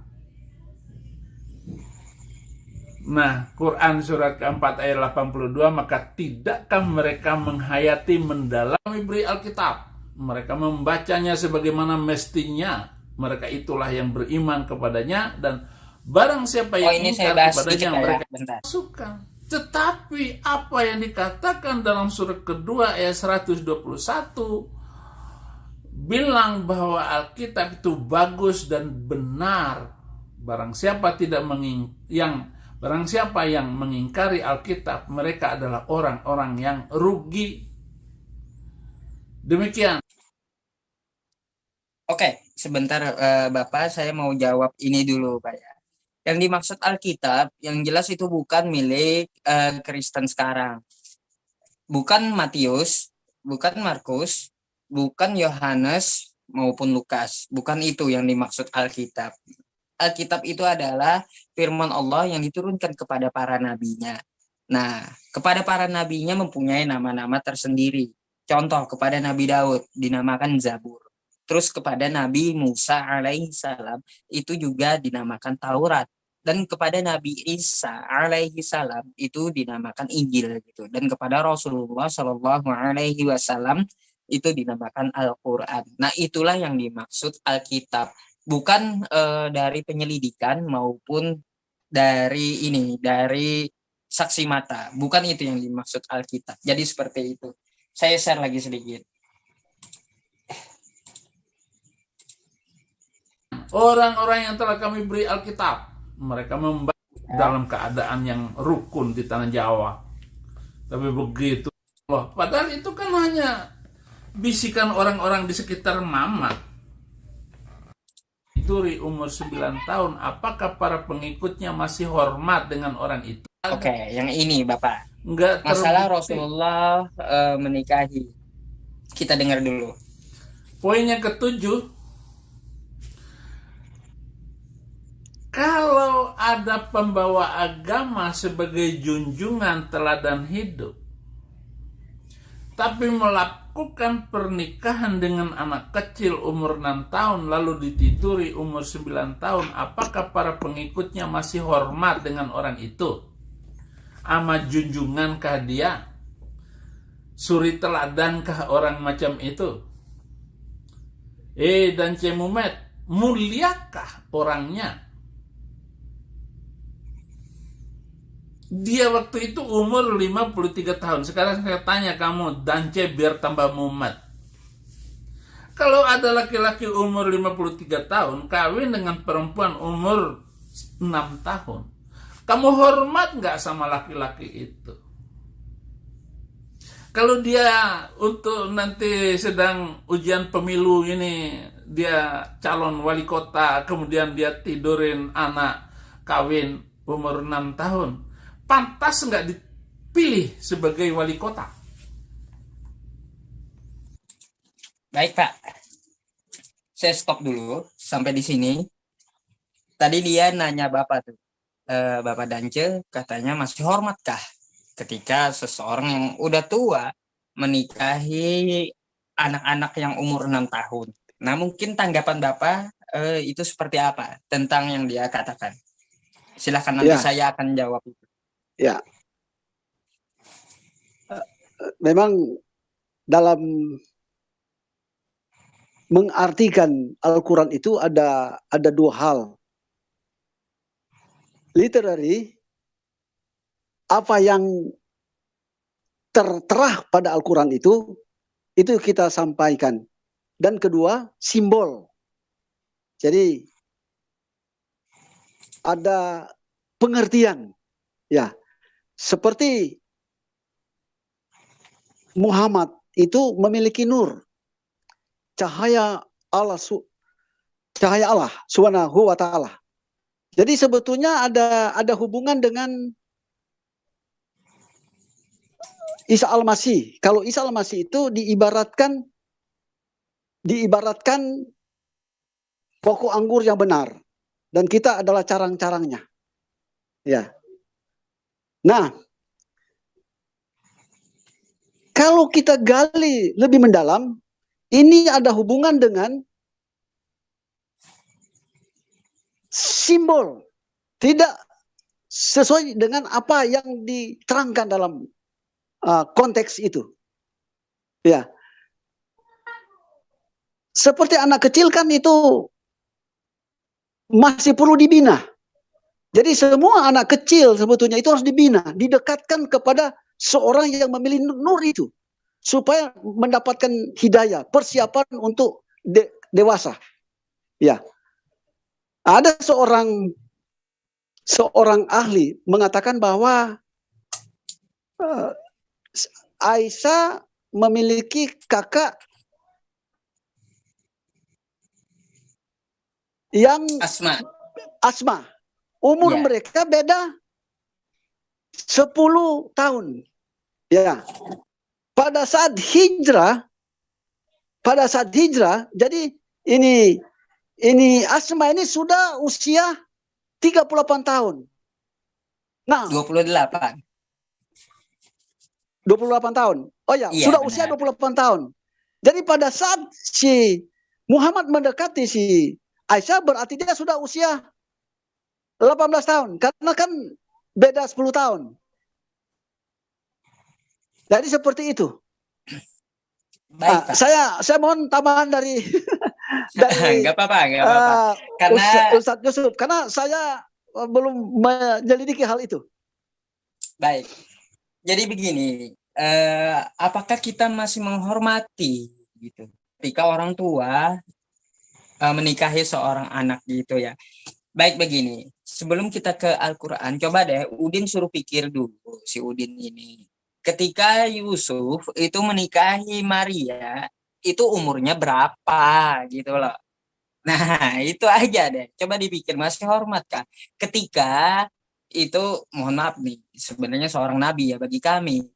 Nah, Quran surat keempat ayat 82, maka tidakkah mereka menghayati mendalami beri Alkitab? Mereka membacanya sebagaimana mestinya. Mereka itulah yang beriman kepadanya, dan barang siapa yang ingkar kepadanya mereka masukkan. Tetapi apa yang dikatakan dalam surat kedua ayat 121 bilang bahwa Alkitab itu bagus dan benar. Barang siapa yang mengingkari Alkitab, mereka adalah orang-orang yang rugi. Demikian. Oke, sebentar Bapak, saya mau jawab ini dulu, Pak ya. Yang dimaksud Alkitab, yang jelas itu bukan milik Kristen sekarang. Bukan Matius, bukan Markus, bukan Yohanes maupun Lukas. Bukan itu yang dimaksud Alkitab. Alkitab itu adalah firman Allah yang diturunkan kepada para nabinya. Nah, kepada para nabinya mempunyai nama-nama tersendiri. Contoh, kepada Nabi Daud dinamakan Zabur. Terus kepada Nabi Musa alaihissalam itu juga dinamakan Taurat. Dan kepada Nabi Isa alaihissalam itu dinamakan Injil gitu. Dan kepada Rasulullah Shallallahu Alaihi Wasallam itu dinamakan Al-Quran. Nah itulah yang dimaksud Alkitab. Bukan dari penyelidikan maupun dari saksi mata. Bukan itu yang dimaksud Alkitab. Jadi seperti itu. Saya share lagi sedikit. Orang-orang yang telah kami beri Alkitab, mereka membaca dalam keadaan yang rukun di tanah Jawa. Tapi begitu, padahal itu kan hanya bisikan orang-orang di sekitar Mamat. Turi umur 9 tahun, apakah para pengikutnya masih hormat dengan orang itu? Oke, yang ini Bapak. Enggak masalah Rasulullah menikahi. Kita dengar dulu. Poin yang ketujuh, kalau ada pembawa agama sebagai junjungan teladan hidup, tapi melakukan pernikahan dengan anak kecil umur 6 tahun lalu ditiduri umur 9 tahun, apakah para pengikutnya masih hormat dengan orang itu? Amat junjungankah dia? Suri teladankah orang macam itu? Dan Cemumet, muliakah orangnya? Dia waktu itu umur 53 tahun. Sekarang saya tanya kamu, Dance biar tambah mumet. Kalau ada laki-laki umur 53 tahun kawin dengan perempuan umur 6 tahun, kamu hormat nggak sama laki-laki itu? Kalau dia untuk nanti sedang ujian pemilu ini, dia calon wali kota, kemudian dia tidurin anak kawin umur 6 tahun, pantas nggak dipilih sebagai wali kota? Baik Pak, saya stop dulu sampai di sini. tadi dia nanya Bapak tuh, Bapak Dance katanya masih hormatkah ketika seseorang yang udah tua menikahi anak-anak yang umur 6 tahun. Nah, mungkin tanggapan Bapak itu seperti apa tentang yang dia katakan? Silahkan, nanti Ya. saya akan jawab itu. Ya, memang dalam mengartikan Al-Quran itu ada dua hal. Literary, apa yang tertera pada Al-Quran itu kita sampaikan. Dan kedua, simbol. Jadi ada pengertian. Ya, seperti Muhammad itu memiliki nur, cahaya Allah Subhanahu wa Ta'ala. Jadi sebetulnya ada hubungan dengan Isa Al-Masih. Kalau Isa Al-Masih itu diibaratkan pokok anggur yang benar, dan kita adalah carang-carangnya. Ya. Nah, kalau kita gali lebih mendalam, ini ada hubungan dengan simbol, tidak sesuai dengan apa yang diterangkan dalam konteks itu. Ya, seperti anak kecil kan itu masih perlu dibina. Jadi semua anak kecil sebetulnya itu harus dibina, didekatkan kepada seorang yang memilih nur itu, supaya mendapatkan hidayah, persiapan untuk dewasa. Ya, ada seorang ahli mengatakan bahwa Aisyah memiliki kakak yang Asma. Umur mereka beda 10 tahun. Ya. Pada saat hijrah, jadi ini Asma ini sudah usia 38 tahun. Nah, 28 tahun. Oh ya, iya, sudah benar. usia 28 tahun. Jadi pada saat si Muhammad mendekati si Aisyah, berarti dia sudah usia 18 tahun. Karena kan beda 10 tahun. Jadi seperti itu. Baik, Pak. Saya mohon tambahan dari Nggak apa-apa. Karena Ustadz Yusuf, karena saya belum menyelidiki hal itu. Baik. Jadi begini, apakah kita masih menghormati gitu ketika orang tua menikahi seorang anak gitu ya? Baik, begini, sebelum kita ke Al-Quran, coba deh Udin suruh pikir dulu, si Udin ini. Ketika Yusuf itu menikahi Maria, itu umurnya berapa gitu loh. Nah, itu aja deh. Coba dipikir, masih hormat kah? Ketika itu, mohon maaf nih, sebenarnya seorang nabi ya bagi kami.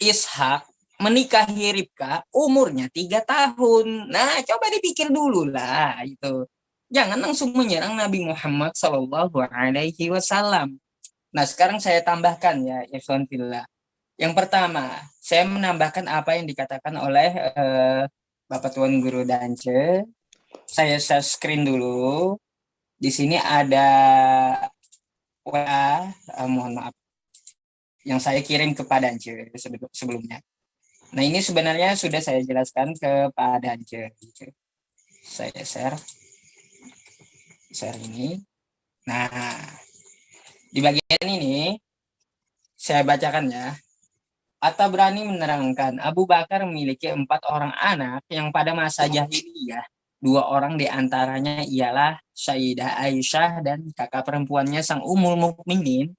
Ishak menikahi Ribka umurnya 3 tahun. Nah, coba dipikir dulu lah itu. Jangan langsung menyerang Nabi Muhammad Shallallahu Alaihi Wasallam. Nah, sekarang saya tambahkan ya, Ikhwan Fillah. Yang pertama, saya menambahkan apa yang dikatakan oleh Bapak Tuan Guru Dance. Saya share screen dulu. Di sini ada WA, mohon maaf, yang saya kirim kepada Dance sebelumnya. Nah, ini sebenarnya sudah saya jelaskan kepada Dance. Saya share ini. Nah, di bagian ini saya bacakan ya. At-Tabrani menerangkan Abu Bakar memiliki 4 orang anak yang pada masa jahiliyah 2 orang diantaranya ialah Sayyidah Aisyah dan kakak perempuannya sang Ummul Mukminin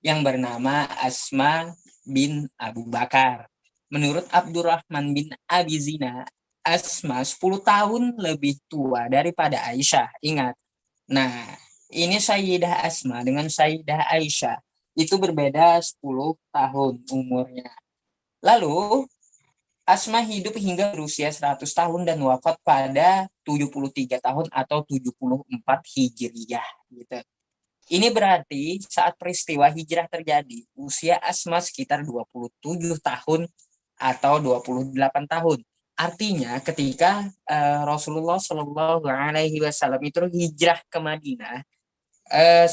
yang bernama Asma bin Abu Bakar. Menurut Abdurrahman bin Abi Zina, Asma 10 tahun lebih tua daripada Aisyah. Ingat. Nah, ini Sayyidah Asma dengan Sayyidah Aisyah itu berbeda 10 tahun umurnya. Lalu Asma hidup hingga berusia 100 tahun dan wafat pada 73 tahun atau 74 Hijriyah gitu. Ini berarti saat peristiwa hijrah terjadi, usia Asma sekitar 27 tahun atau 28 tahun. Artinya ketika Rasulullah Shallallahu Alaihi Wasallam itu hijrah ke Madinah,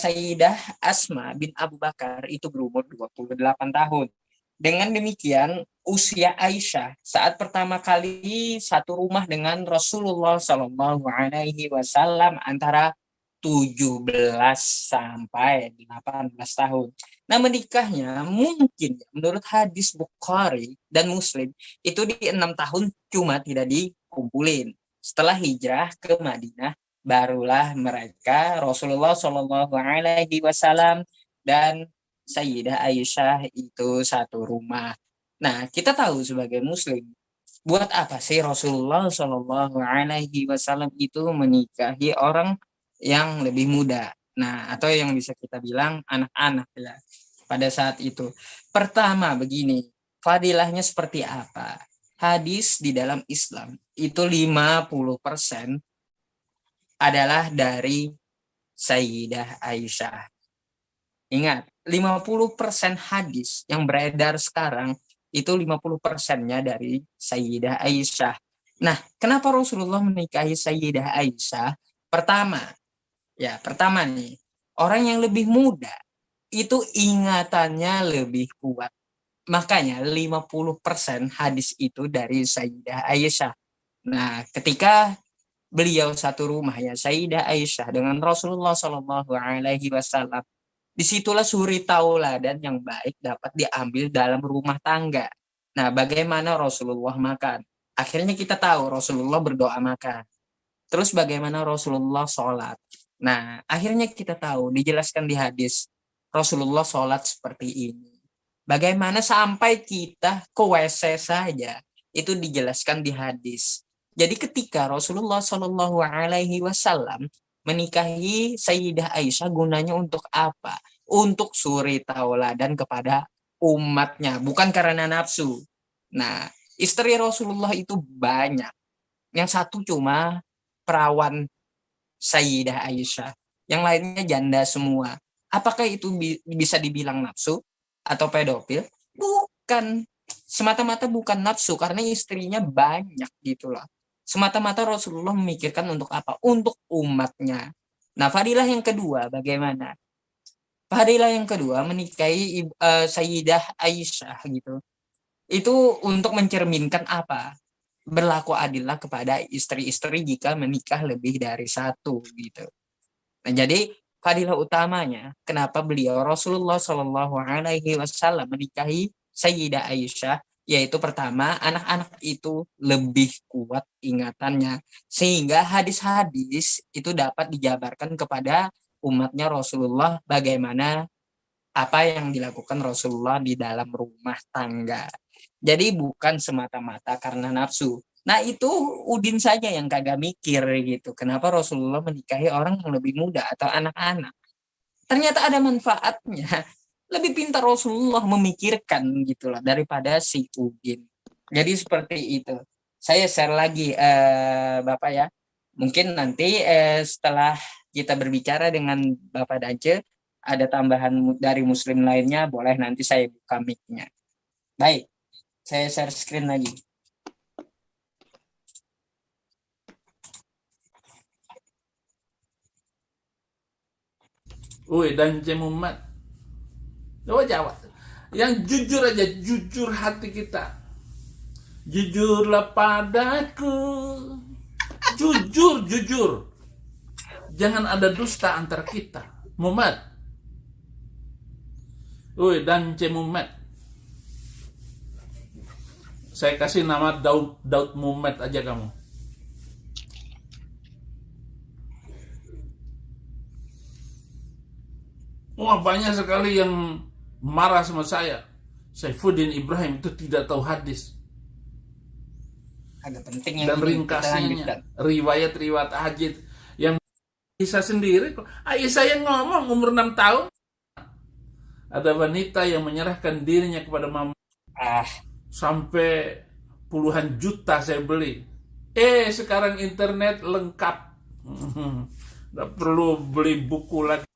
Sayyidah Asma bin Abu Bakar itu berumur 28 tahun. Dengan demikian, usia Aisyah saat pertama kali satu rumah dengan Rasulullah Shallallahu Alaihi Wasallam antara 17 sampai 18 tahun. Nah, menikahnya mungkin menurut hadis Bukhari dan Muslim itu di 6 tahun cuma tidak dikumpulin. Setelah hijrah ke Madinah, barulah mereka Rasulullah Shallallahu Alaihi Wasallam dan Sayyidah Aisyah itu satu rumah. Nah, kita tahu sebagai Muslim, buat apa sih Rasulullah Shallallahu Alaihi Wasallam itu menikahi orang yang lebih muda? Nah, atau yang bisa kita bilang anak-anak ya pada saat itu. Pertama begini, fadilahnya seperti apa? Hadis di dalam Islam itu 50% adalah dari Sayyidah Aisyah. Ingat, 50% hadis yang beredar sekarang itu 50%-nya dari Sayyidah Aisyah. Nah, kenapa Rasulullah menikahi Sayyidah Aisyah? Pertama nih, orang yang lebih muda itu ingatannya lebih kuat. Makanya 50% hadis itu dari Sayyidah Aisyah. Nah, ketika beliau satu rumah ya Sayyidah Aisyah dengan Rasulullah Shallallahu Alaihi Wasallam, disitulah suri tauladan yang baik dapat diambil dalam rumah tangga. Nah, bagaimana Rasulullah makan? Akhirnya kita tahu Rasulullah berdoa makan. Terus bagaimana Rasulullah sholat? Nah, akhirnya kita tahu dijelaskan di hadis Rasulullah sholat seperti ini. Bagaimana sampai kita ke WC saja itu dijelaskan di hadis. Jadi ketika Rasulullah Shallallahu Alaihi Wasallam menikahi Sayyidah Aisyah gunanya untuk apa? Untuk suri tauladan kepada umatnya, bukan karena nafsu. Nah, istri Rasulullah itu banyak. Yang satu cuma perawan Sayyidah Aisyah. Yang lainnya janda semua. Apakah itu bisa dibilang nafsu atau pedofil? Bukan. Semata-mata bukan nafsu karena istrinya banyak gitu loh. Semata-mata Rasulullah memikirkan untuk apa? Untuk umatnya. Nah, fadilah yang kedua bagaimana? Fadilah yang kedua menikahi Sayyidah Aisyah gitu. Itu untuk mencerminkan apa? Berlaku adillah kepada istri-istri jika menikah lebih dari satu gitu. Nah, jadi fadilah utamanya kenapa beliau Rasulullah Shallallahu Alaihi Wasallam menikahi Sayyidah Aisyah, yaitu pertama anak-anak itu lebih kuat ingatannya sehingga hadis-hadis itu dapat dijabarkan kepada umatnya Rasulullah bagaimana apa yang dilakukan Rasulullah di dalam rumah tangga. Jadi bukan semata-mata karena nafsu. Nah, itu Udin saja yang kagak mikir gitu. Kenapa Rasulullah menikahi orang yang lebih muda atau anak-anak? Ternyata ada manfaatnya. Lebih pintar Rasulullah memikirkan gitu loh daripada si Udin. Jadi seperti itu. Saya share lagi Bapak ya. Mungkin nanti setelah kita berbicara dengan Bapak Dance, ada tambahan dari Muslim lainnya, boleh nanti saya buka mic-nya. Baik, saya share screen lagi. Woi, Dance Muhammad. Coba jawab. Yang jujur aja, jujur hati kita. Jujurlah padaku. Jujur. Jangan ada dusta antara kita. Muhammad. Woi, Dance Muhammad. Saya kasih nama Daud Muhammad aja kamu. Wah, banyak sekali yang marah sama saya. Saifuddin Ibrahim itu tidak tahu hadis. Agak penting yang dan ringkasnya riwayat-riwayat hadis yang Aisyah sendiri. Aisyah yang ngomong umur 6 tahun. Ada wanita yang menyerahkan dirinya kepada mama. Sampai puluhan juta saya beli. Sekarang internet lengkap. Nggak perlu beli buku lagi.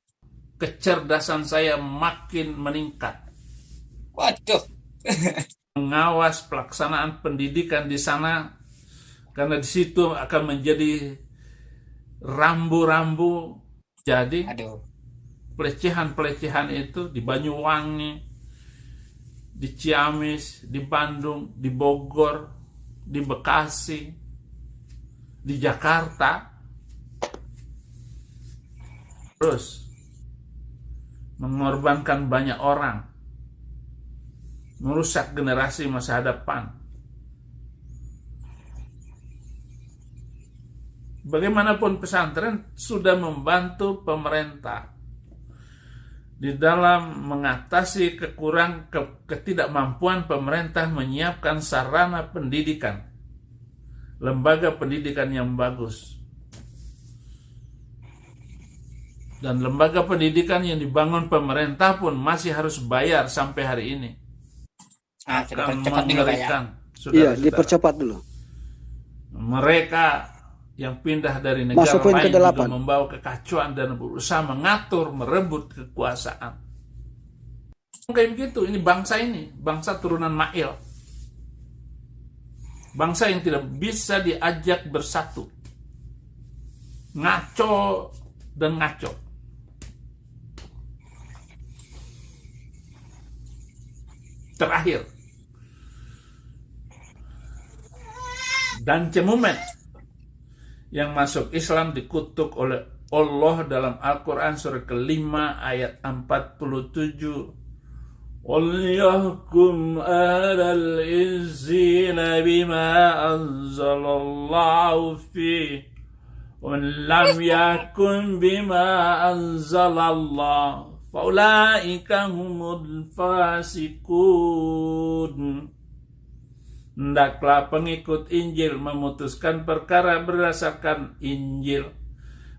Kecerdasan saya makin meningkat. Waduh. Mengawas pelaksanaan pendidikan di sana, karena di situ akan menjadi rambu-rambu. Jadi Aduh. pelecehan-pelecehan itu di Banyuwangi, di Ciamis, di Bandung, di Bogor, di Bekasi, di Jakarta, terus mengorbankan banyak orang, merusak generasi masa depan. Bagaimanapun pesantren sudah membantu pemerintah di dalam mengatasi ketidakmampuan pemerintah menyiapkan sarana pendidikan, lembaga pendidikan yang bagus. Dan lembaga pendidikan yang dibangun pemerintah pun masih harus bayar sampai hari ini. Akan Cepat dulu, Pak, ya. mengerikan, Iya, saudara-saudara. dipercepat dulu. Mereka yang pindah dari negara Masuk poin lain ke-8. juga membawa kekacauan dan berusaha mengatur, merebut kekuasaan. Kayak begitu, ini, bangsa turunan Ma'il. Bangsa yang tidak bisa diajak bersatu. Ngaco dan ngaco. Terakhir, dan Cemumet yang masuk Islam dikutuk oleh Allah dalam Al-Quran surah ke-5 ayat 47. وَلْيَحْكُمْ أَهْلَ الْإِنزِيلَ بِمَا أَنزَلَ اللَّهُ فِيهِ وَمَنْ لَمْ يَحْكُمْ بِمَا أَنزَلَ اللَّهُ فَأُولَئِكَ هُمُ الْفَاسِقُونَ. Hendaklah pengikut Injil memutuskan perkara berdasarkan Injil.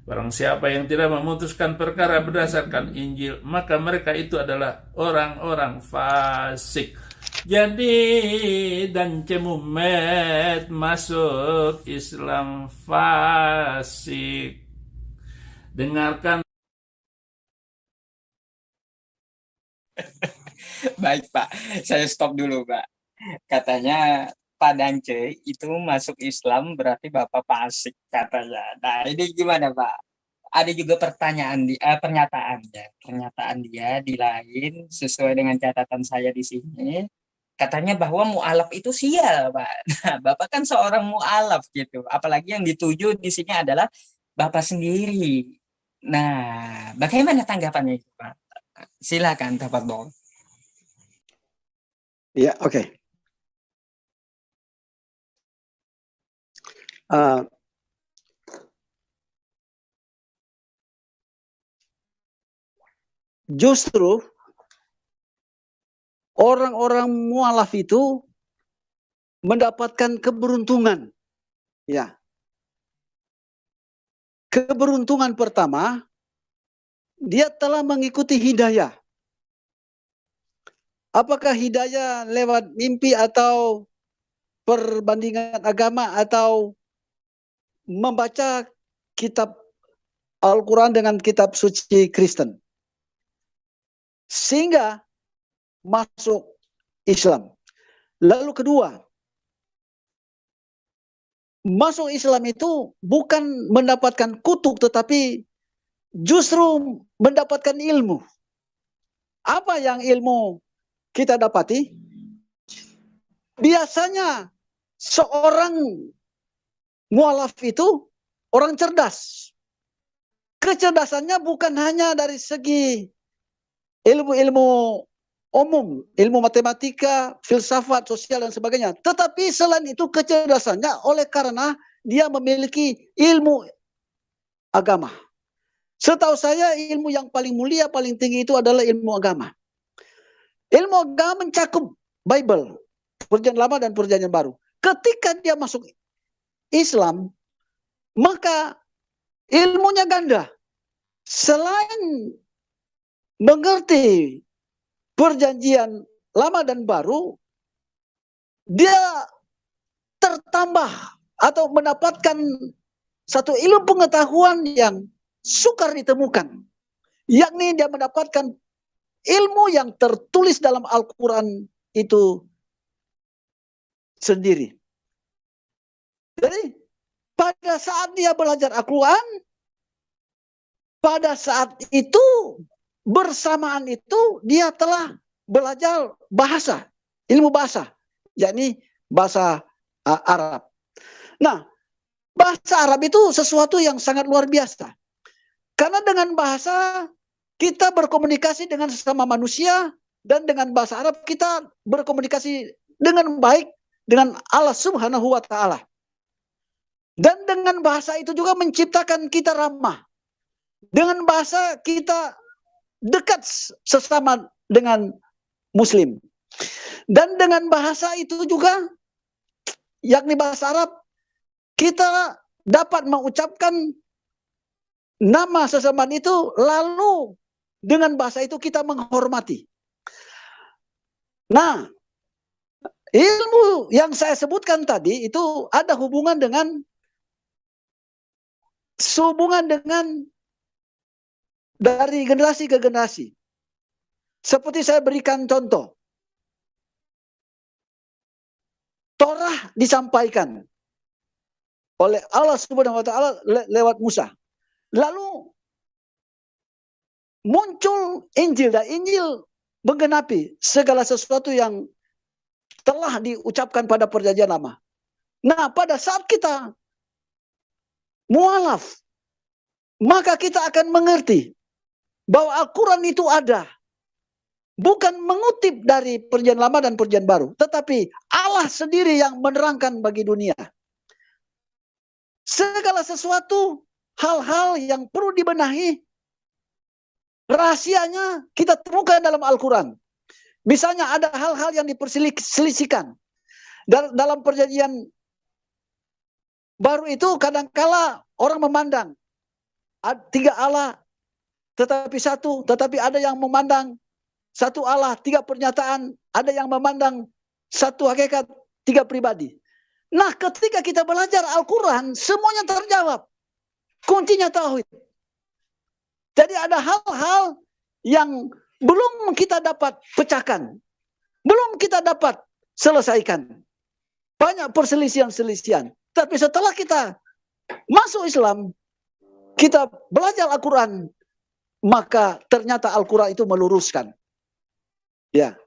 Barang siapa yang tidak memutuskan perkara berdasarkan Injil, maka mereka itu adalah orang-orang fasik. Jadi, dan Cemumet masuk Islam fasik. Dengarkan. Baik, Pak. Saya stop dulu, Pak. Katanya Pak Dance itu masuk Islam berarti Bapak fasik katanya. Nah, ini gimana, Pak? Ada juga pernyataan dia di lain sesuai dengan catatan saya di sini. Katanya bahwa mu'alaf itu sial, Pak. Nah, Bapak kan seorang mu'alaf gitu. Apalagi yang dituju di sini adalah Bapak sendiri. Nah, bagaimana tanggapannya itu, Pak? Silakan, tafadhol. Ya, oke. Justru orang-orang mualaf itu mendapatkan keberuntungan. Ya. Keberuntungan pertama, dia telah mengikuti hidayah. Apakah hidayah lewat mimpi atau perbandingan agama atau membaca kitab Al-Quran dengan kitab suci Kristen, sehingga masuk Islam. Lalu kedua, masuk Islam itu bukan mendapatkan kutuk, tetapi justru mendapatkan ilmu. Apa yang ilmu kita dapati? Biasanya seorang mualaf itu orang cerdas. Kecerdasannya bukan hanya dari segi ilmu-ilmu umum, ilmu matematika, filsafat, sosial, dan sebagainya. Tetapi selain itu kecerdasannya oleh karena dia memiliki ilmu agama. Setahu saya ilmu yang paling mulia, paling tinggi itu adalah ilmu agama. Ilmu agama mencakup Bible, Perjanjian Lama dan Perjanjian Baru. Ketika dia masuk Islam, maka ilmunya ganda. Selain mengerti Perjanjian Lama dan Baru, dia tertambah atau mendapatkan satu ilmu pengetahuan yang sukar ditemukan. Yakni dia mendapatkan ilmu yang tertulis dalam Al-Quran itu sendiri. Jadi pada saat dia belajar Al-Quran, pada saat itu bersamaan itu dia telah belajar bahasa, ilmu bahasa, yakni bahasa Arab. Nah, bahasa Arab itu sesuatu yang sangat luar biasa. Karena dengan bahasa kita berkomunikasi dengan sesama manusia, dan dengan bahasa Arab kita berkomunikasi dengan baik dengan Allah Subhanahu wa Ta'ala. Dan dengan bahasa itu juga menciptakan kita ramah. Dengan bahasa kita dekat sesama dengan Muslim. Dan dengan bahasa itu juga, yakni bahasa Arab, kita dapat mengucapkan nama sesama itu, lalu dengan bahasa itu kita menghormati. Nah, ilmu yang saya sebutkan tadi itu ada hubungan dengan dari generasi ke generasi. Seperti saya berikan contoh. Torah disampaikan oleh Allah Subhanahu wa Ta'ala lewat Musa. Lalu muncul Injil, dan Injil menggenapi segala sesuatu yang telah diucapkan pada perjanjian lama. Nah, pada saat kita mualaf, maka kita akan mengerti bahwa Al-Quran itu ada. Bukan mengutip dari perjanjian lama dan perjanjian baru, tetapi Allah sendiri yang menerangkan bagi dunia. Segala sesuatu, hal-hal yang perlu dibenahi, rahasianya kita temukan dalam Al-Quran. Misalnya ada hal-hal yang diperselisihkan. Dalam perjanjian baru itu kadangkala orang memandang 3 Allah tetapi satu, tetapi ada yang memandang 1 Allah, 3 pernyataan, ada yang memandang 1 hakikat, 3 pribadi. Nah, ketika kita belajar Al-Quran, semuanya terjawab. Kuncinya tauhid. Jadi ada hal-hal yang belum kita dapat pecahkan, belum kita dapat selesaikan. Banyak perselisihan-selisihan. Tapi setelah kita masuk Islam, kita belajar Al-Quran, maka ternyata Al-Quran itu meluruskan. Ya.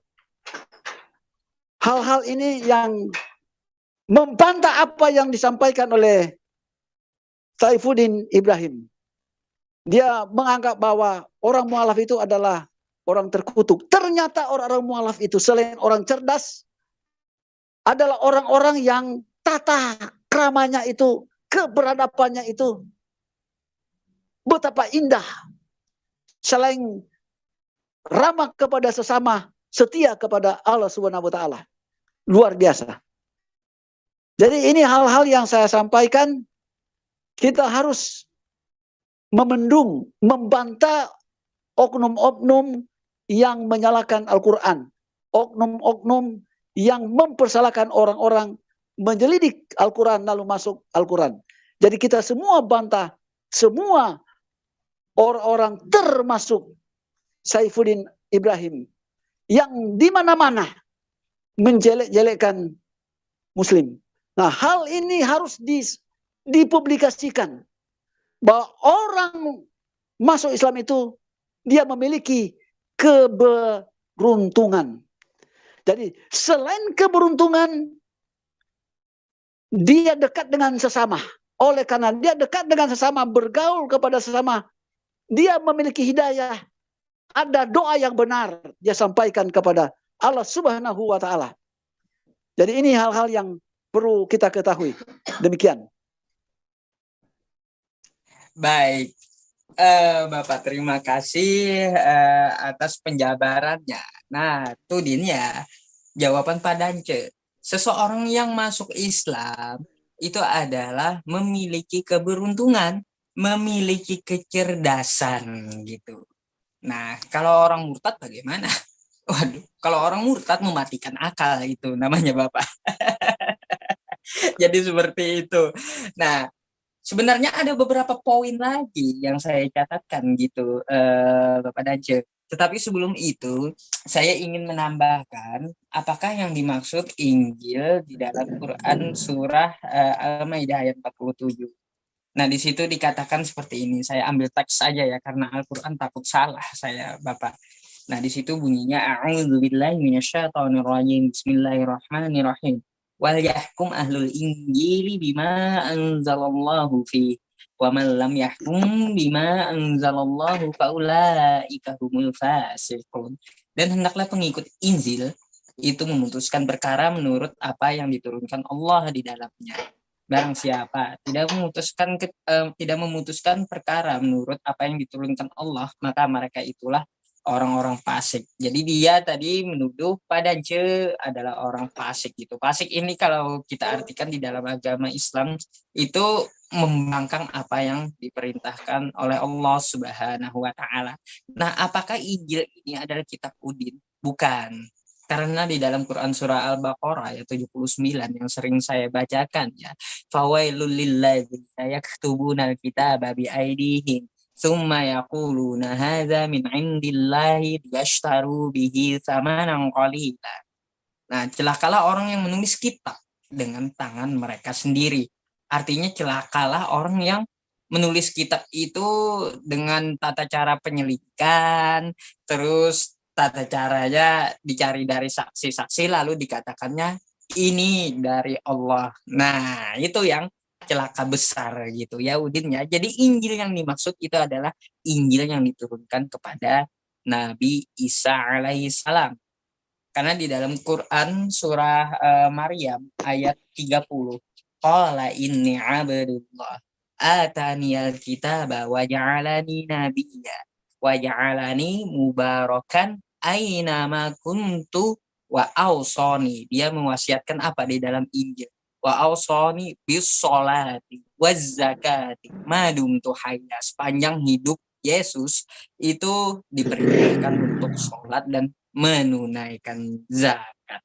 Hal-hal ini yang membantah apa yang disampaikan oleh Saifuddin Ibrahim. Dia menganggap bahwa orang mualaf itu adalah orang terkutuk. Ternyata orang-orang mualaf itu selain orang cerdas, adalah orang-orang yang tata keramanya itu, keberadabannya itu betapa indah. Selain ramah kepada sesama, setia kepada Allah Subhanahu wa Ta'ala. Luar biasa. Jadi ini hal-hal yang saya sampaikan, kita harus memendung, membantah oknum-oknum yang menyalahkan Al-Quran. Oknum-oknum yang mempersalahkan orang-orang menyelidik Al-Quran lalu masuk Al-Quran. Jadi kita semua bantah, semua orang-orang termasuk Saifuddin Ibrahim yang di mana-mana menjelek-jelekkan Muslim. Nah, hal ini harus dipublikasikan bahwa orang masuk Islam itu dia memiliki keberuntungan. Jadi selain keberuntungan, dia dekat dengan sesama. Oleh karena dia dekat dengan sesama, bergaul kepada sesama, dia memiliki hidayah. Ada doa yang benar dia sampaikan kepada Allah Subhanahu wa Ta'ala. Jadi ini hal-hal yang perlu kita ketahui. Demikian. Baik, Bapak terima kasih atas penjabarannya. Nah, itu Din ya, jawaban Pak Dance. Seseorang yang masuk Islam itu adalah memiliki keberuntungan, memiliki kecerdasan gitu. Nah, kalau orang murtad bagaimana? Waduh, kalau orang murtad mematikan akal itu namanya Bapak. Jadi seperti itu. Nah, Sebenarnya ada beberapa poin lagi yang saya catatkan gitu, Bapak Dace. Tetapi sebelum itu, saya ingin menambahkan, apakah yang dimaksud Injil di dalam Quran surah Al-Maidah ayat 47. Nah, di situ dikatakan seperti ini. Saya ambil teks saja ya, karena Al-Quran takut salah saya, Bapak. Nah, di situ bunyinya, A'udzubillahi minasyaitonirrajim. Bismillahirrahmanirrahim. Wal yahkum ahlul injili bima anzalallahu fi. Wa man lam yahkum bima anzalallahu faulaika humul fasiqun. Dan hendaklah pengikut Injil itu memutuskan perkara menurut apa yang diturunkan Allah di dalamnya. Barang siapa tidak memutuskan perkara menurut apa yang diturunkan Allah, maka mereka itulah orang-orang fasik. Jadi dia tadi menuduh Padance adalah orang fasik gitu. Fasik ini kalau kita artikan di dalam agama Islam itu membangkang apa yang diperintahkan oleh Allah Subhanahu wa taala. Nah, apakah Injil ini adalah kitab Udin? Bukan. Karena di dalam Quran surah Al-Baqarah ayat 79 yang sering saya bacakan ya. Fawailul lilladzina yaktubuna al-kitaba biaydihim tsumma yaquluna hadza min indillahi liyashtaru bihi tsamanan qalila. Nah, celakalah orang yang menulis kitab dengan tangan mereka sendiri. Artinya celakalah orang yang menulis kitab itu dengan tata cara penyelidikan, terus tata caranya dicari dari saksi-saksi lalu dikatakannya ini dari Allah. Nah, itu yang celaka besar gitu ya Udin ya. Jadi Injil yang dimaksud itu adalah Injil yang diturunkan kepada Nabi Isa alaihissalam. Karena di dalam Quran surah Maryam ayat 30, qala inni abdullah ataniyal kitaba wa ja'alani nabiyya wa ja'alani mubarakan aina ma kuntu wa ausoni. Dia mewasiatkan apa di dalam Injil? Wa ausoni bis sholati waz zakati madumtu hayya. Sepanjang hidup Yesus itu diperintahkan untuk sholat dan menunaikan zakat.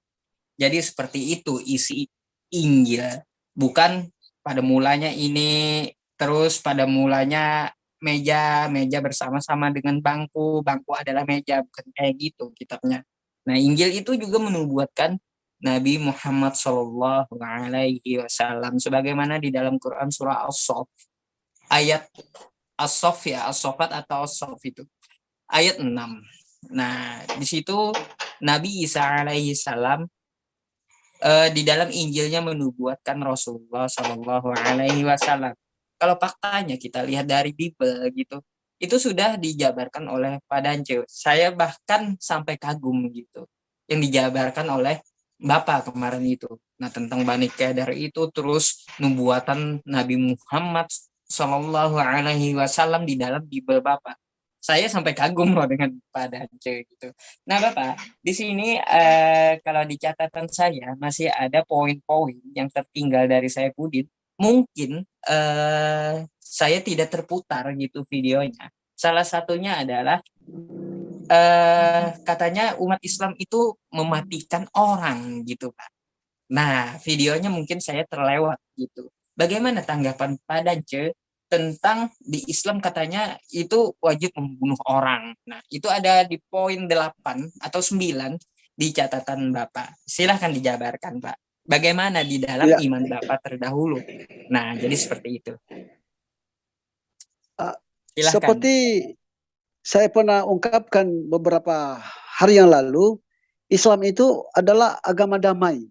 Jadi seperti itu isi Injil. Bukan pada mulanya ini, terus pada mulanya meja bersama-sama dengan bangku adalah meja, bukan kayak gitu kitabnya. Nah, Injil itu juga menubuatkan Nabi Muhammad Shallallahu Alaihi Wasallam sebagaimana di dalam Quran surah As-Saff ayat As-Saff ya, As-Saffat atau As-Saff itu ayat 6. Nah, di situ Nabi Isa alaihi salam di dalam Injilnya menubuatkan Rasulullah Shallallahu Alaihi Wasallam. Kalau faktanya kita lihat dari Bible gitu, itu sudah dijabarkan oleh Padance. Saya bahkan sampai kagum gitu, yang dijabarkan oleh Bapak kemarin itu. Nah, tentang Bani Qadar itu, terus nubuatan Nabi Muhammad Shallallahu Alaihi Wasallam di dalam Bible Bapak. Saya sampai kagum loh dengan Padance gitu. Nah, Bapak, di sini kalau di catatan saya masih ada poin-poin yang tertinggal dari saya Pudin. Mungkin saya tidak terputar gitu videonya. Salah satunya adalah katanya umat Islam itu mematikan orang gitu, Pak. Nah, videonya mungkin saya terlewat gitu. Bagaimana tanggapan Padance tentang di Islam katanya itu wajib membunuh orang. Nah, itu ada di poin 8 atau 9 di catatan Bapak. Silahkan dijabarkan, Pak. Bagaimana di dalam Ya. iman Bapak terdahulu. Nah, jadi seperti itu. Silahkan. Seperti saya pernah ungkapkan beberapa hari yang lalu, Islam itu adalah agama damai.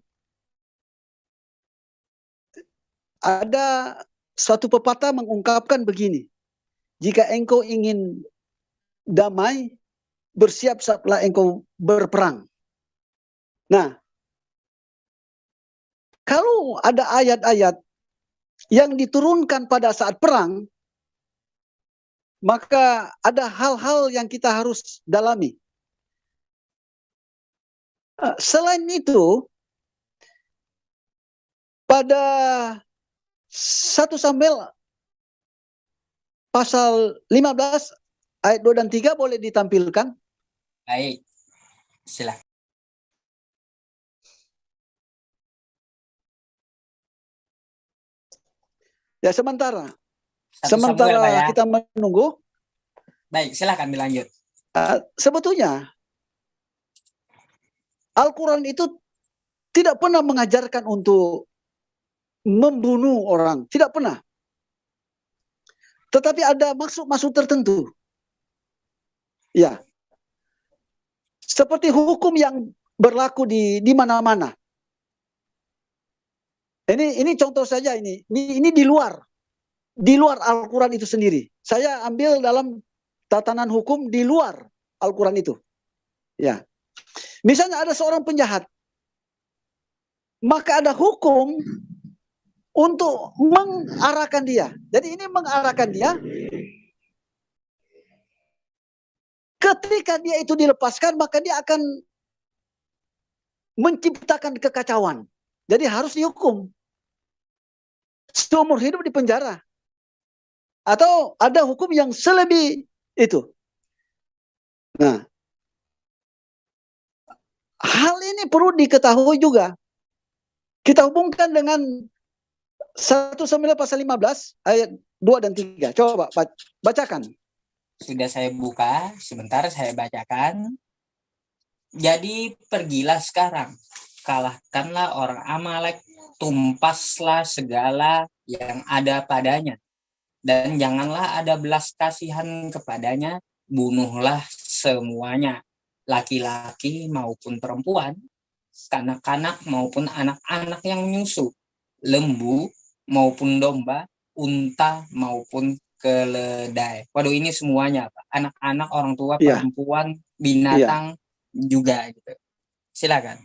Ada suatu pepatah mengungkapkan begini, jika engkau ingin damai, bersiap-siaplah engkau berperang. Nah, kalau ada ayat-ayat yang diturunkan pada saat perang, maka ada hal-hal yang kita harus dalami. Selain itu, pada 1 Samuel pasal 15 ayat 2 dan 3 boleh ditampilkan. Baik. Silahkan. Ya, sementara 1 Samuel, Pak, ya. Sementara kita menunggu, Baik, silakan dilanjut. sebetulnya Al-Quran itu tidak pernah mengajarkan untuk membunuh orang, tidak pernah. Tetapi ada maksud-maksud tertentu. Ya. Seperti hukum yang berlaku di mana-mana. Ini contoh saja ini di luar Al-Quran itu sendiri. Saya ambil dalam tatanan hukum di luar Al-Quran itu. Ya. Misalnya ada seorang penjahat, maka ada hukum untuk mengarahkan dia. Jadi ini mengarahkan dia. Ketika dia itu dilepaskan, maka dia akan menciptakan kekacauan. Jadi harus dihukum. Seumur hidup di penjara. Atau ada hukum yang selebih itu. Nah, hal ini perlu diketahui juga. Kita hubungkan dengan 1 Samuel pasal 15 ayat 2 dan 3. Coba bacakan. Sudah saya buka, sebentar saya bacakan. Jadi pergilah sekarang, kalahkanlah orang Amalek, tumpaslah segala yang ada padanya, dan janganlah ada belas kasihan kepadanya, bunuhlah semuanya, laki-laki maupun perempuan, kanak-kanak maupun anak-anak yang menyusu, lembu maupun domba, unta maupun keledai. Waduh, ini semuanya, Pak. Anak-anak, orang tua, perempuan, binatang juga gitu. Silakan.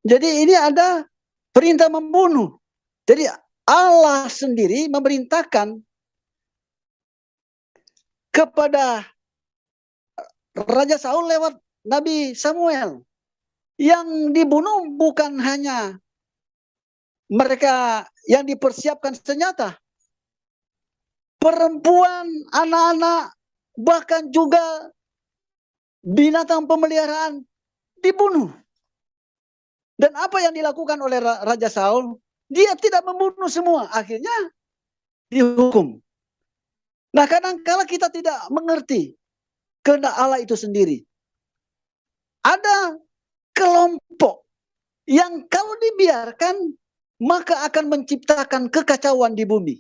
Jadi ini ada perintah membunuh. Jadi Allah sendiri memerintahkan kepada Raja Saul lewat Nabi Samuel. Yang dibunuh bukan hanya mereka yang dipersiapkan senjata, perempuan, anak-anak, bahkan juga binatang pemeliharaan dibunuh. Dan apa yang dilakukan oleh Raja Saul? Dia tidak membunuh semua. Akhirnya dihukum. Nah, kadang-kala kita tidak mengerti kehendak Allah itu sendiri. Ada kelompok yang kalau dibiarkan, maka akan menciptakan kekacauan di bumi.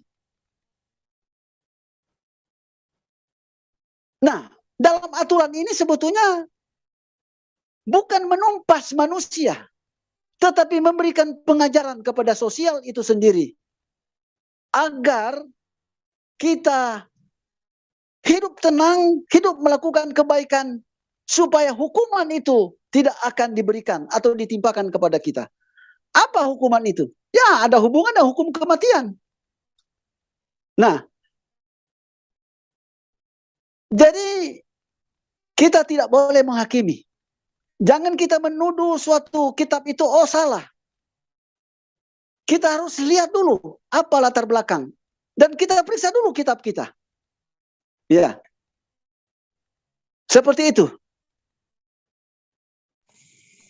Nah, dalam aturan ini sebetulnya bukan menumpas manusia, tetapi memberikan pengajaran kepada sosial itu sendiri. Agar kita hidup tenang, hidup melakukan kebaikan, supaya hukuman itu tidak akan diberikan atau ditimpakan kepada kita. Apa hukuman itu? Ya, ada hubungan dengan hukum kematian. Nah, jadi kita tidak boleh menghakimi. Jangan kita menuduh suatu kitab itu salah. Kita harus lihat dulu apa latar belakang. Dan kita periksa dulu kitab kita. Ya. Seperti itu.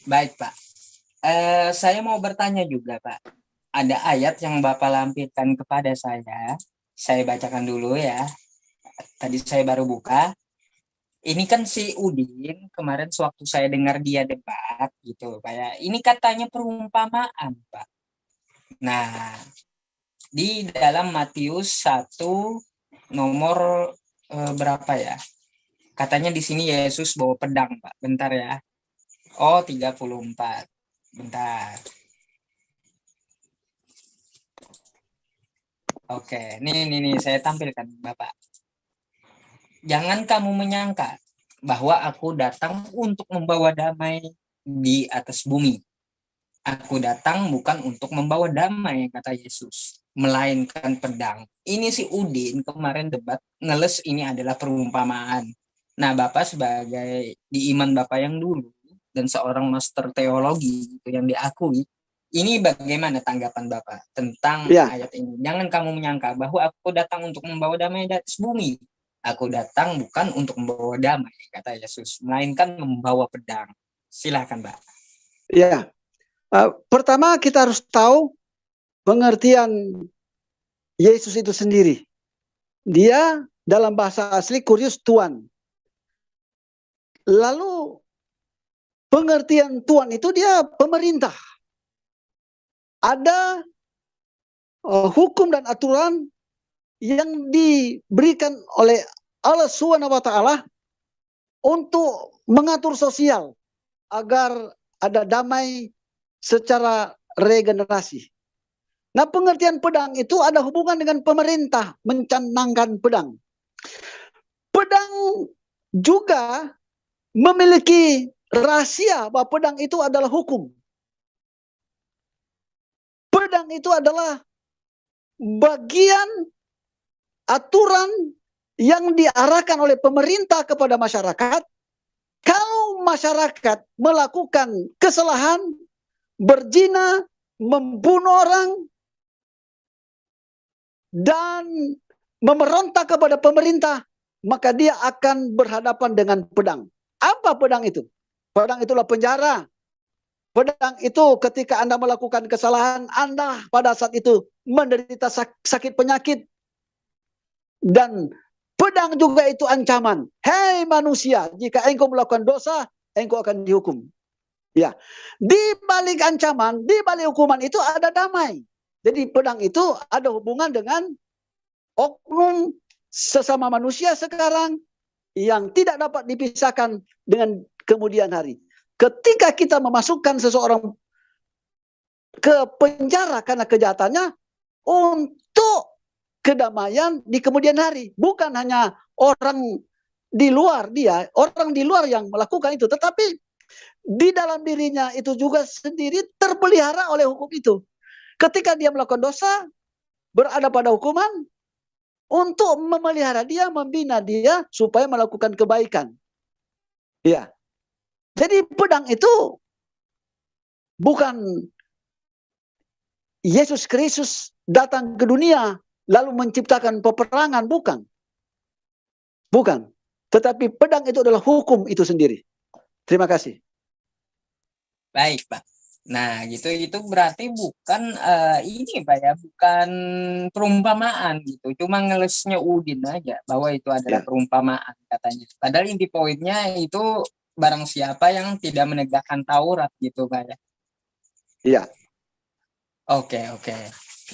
Baik, Pak. Saya mau bertanya juga, Pak. Ada ayat yang Bapak lampirkan kepada saya. Saya bacakan dulu ya. Tadi saya baru buka. Ini kan si Udin kemarin sewaktu saya dengar dia debat gitu, Pak ya. Ini katanya perumpamaan, Pak. Nah, di dalam Matius 1 nomor berapa ya? Katanya di sini Yesus bawa pedang, Pak. Bentar ya. Oh, 34. Bentar. Oke, nih saya tampilkan, Bapak. Jangan kamu menyangka bahwa aku datang untuk membawa damai di atas bumi. Aku datang bukan untuk membawa damai, kata Yesus, melainkan pedang. Ini si Udin kemarin debat ngeles ini adalah perumpamaan. Nah, Bapak sebagai di iman Bapak yang dulu dan seorang master teologi yang diakui, ini bagaimana tanggapan Bapak tentang ayat ini? Jangan kamu menyangka bahwa aku datang untuk membawa damai di atas bumi. Aku datang bukan untuk membawa damai, kata Yesus, melainkan membawa pedang. Silakan, Pak. Ya, pertama kita harus tahu pengertian Yesus itu sendiri. Dia dalam bahasa asli kurios tuan. Lalu pengertian tuan itu dia pemerintah. Ada hukum dan aturan yang diberikan oleh Allah Subhanahu wa taala untuk mengatur sosial agar ada damai secara regenerasi. Nah, pengertian pedang itu ada hubungan dengan pemerintah mencanangkan pedang. Pedang juga memiliki rahasia bahwa pedang itu adalah hukum. Pedang itu adalah bagian aturan yang diarahkan oleh pemerintah kepada masyarakat. Kalau masyarakat melakukan kesalahan, berzina, membunuh orang, dan memberontak kepada pemerintah, maka dia akan berhadapan dengan pedang. Apa pedang itu? Pedang itulah penjara. Pedang itu ketika Anda melakukan kesalahan, Anda pada saat itu menderita sakit penyakit. Dan pedang juga itu ancaman. Hei manusia, jika engkau melakukan dosa, engkau akan dihukum. Ya, di balik ancaman, di balik hukuman itu ada damai. Jadi pedang itu ada hubungan dengan oknum sesama manusia sekarang yang tidak dapat dipisahkan dengan kemudian hari. Ketika kita memasukkan seseorang ke penjara karena kejahatannya untuk kedamaian di kemudian hari. Bukan hanya orang di luar dia, orang di luar yang melakukan itu, tetapi di dalam dirinya itu juga sendiri terpelihara oleh hukum itu. Ketika dia melakukan dosa, berada pada hukuman untuk memelihara dia, membina dia supaya melakukan kebaikan. Ya. Jadi pedang itu bukan Yesus Kristus datang ke dunia lalu menciptakan peperangan, bukan. Bukan. Tetapi pedang itu adalah hukum itu sendiri. Terima kasih. Baik, Pak. Nah, gitu itu berarti bukan ini Pak ya, bukan perumpamaan gitu. Cuma ngelesnya Udin aja bahwa itu adalah perumpamaan katanya. Padahal inti poinnya itu barang siapa yang tidak menegakkan Taurat gitu Pak ya. Iya. Oke.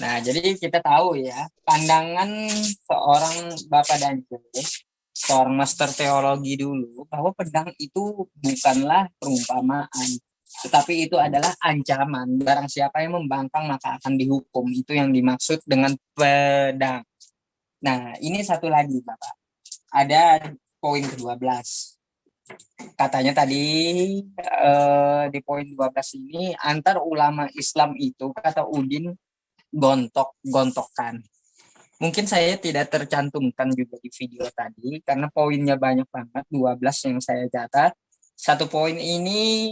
Nah, jadi kita tahu ya, pandangan seorang Bapak Dance, seorang master teologi dulu, bahwa pedang itu bukanlah perumpamaan, tetapi itu adalah ancaman. Barang siapa yang membangkang maka akan dihukum. Itu yang dimaksud dengan pedang. Nah, ini satu lagi Bapak. Ada poin ke-12. Katanya tadi di poin 12 ini antar ulama Islam itu kata Udin gontok-gontokan. Mungkin saya tidak tercantumkan juga di video tadi karena poinnya banyak banget, 12 yang saya catat. Satu poin ini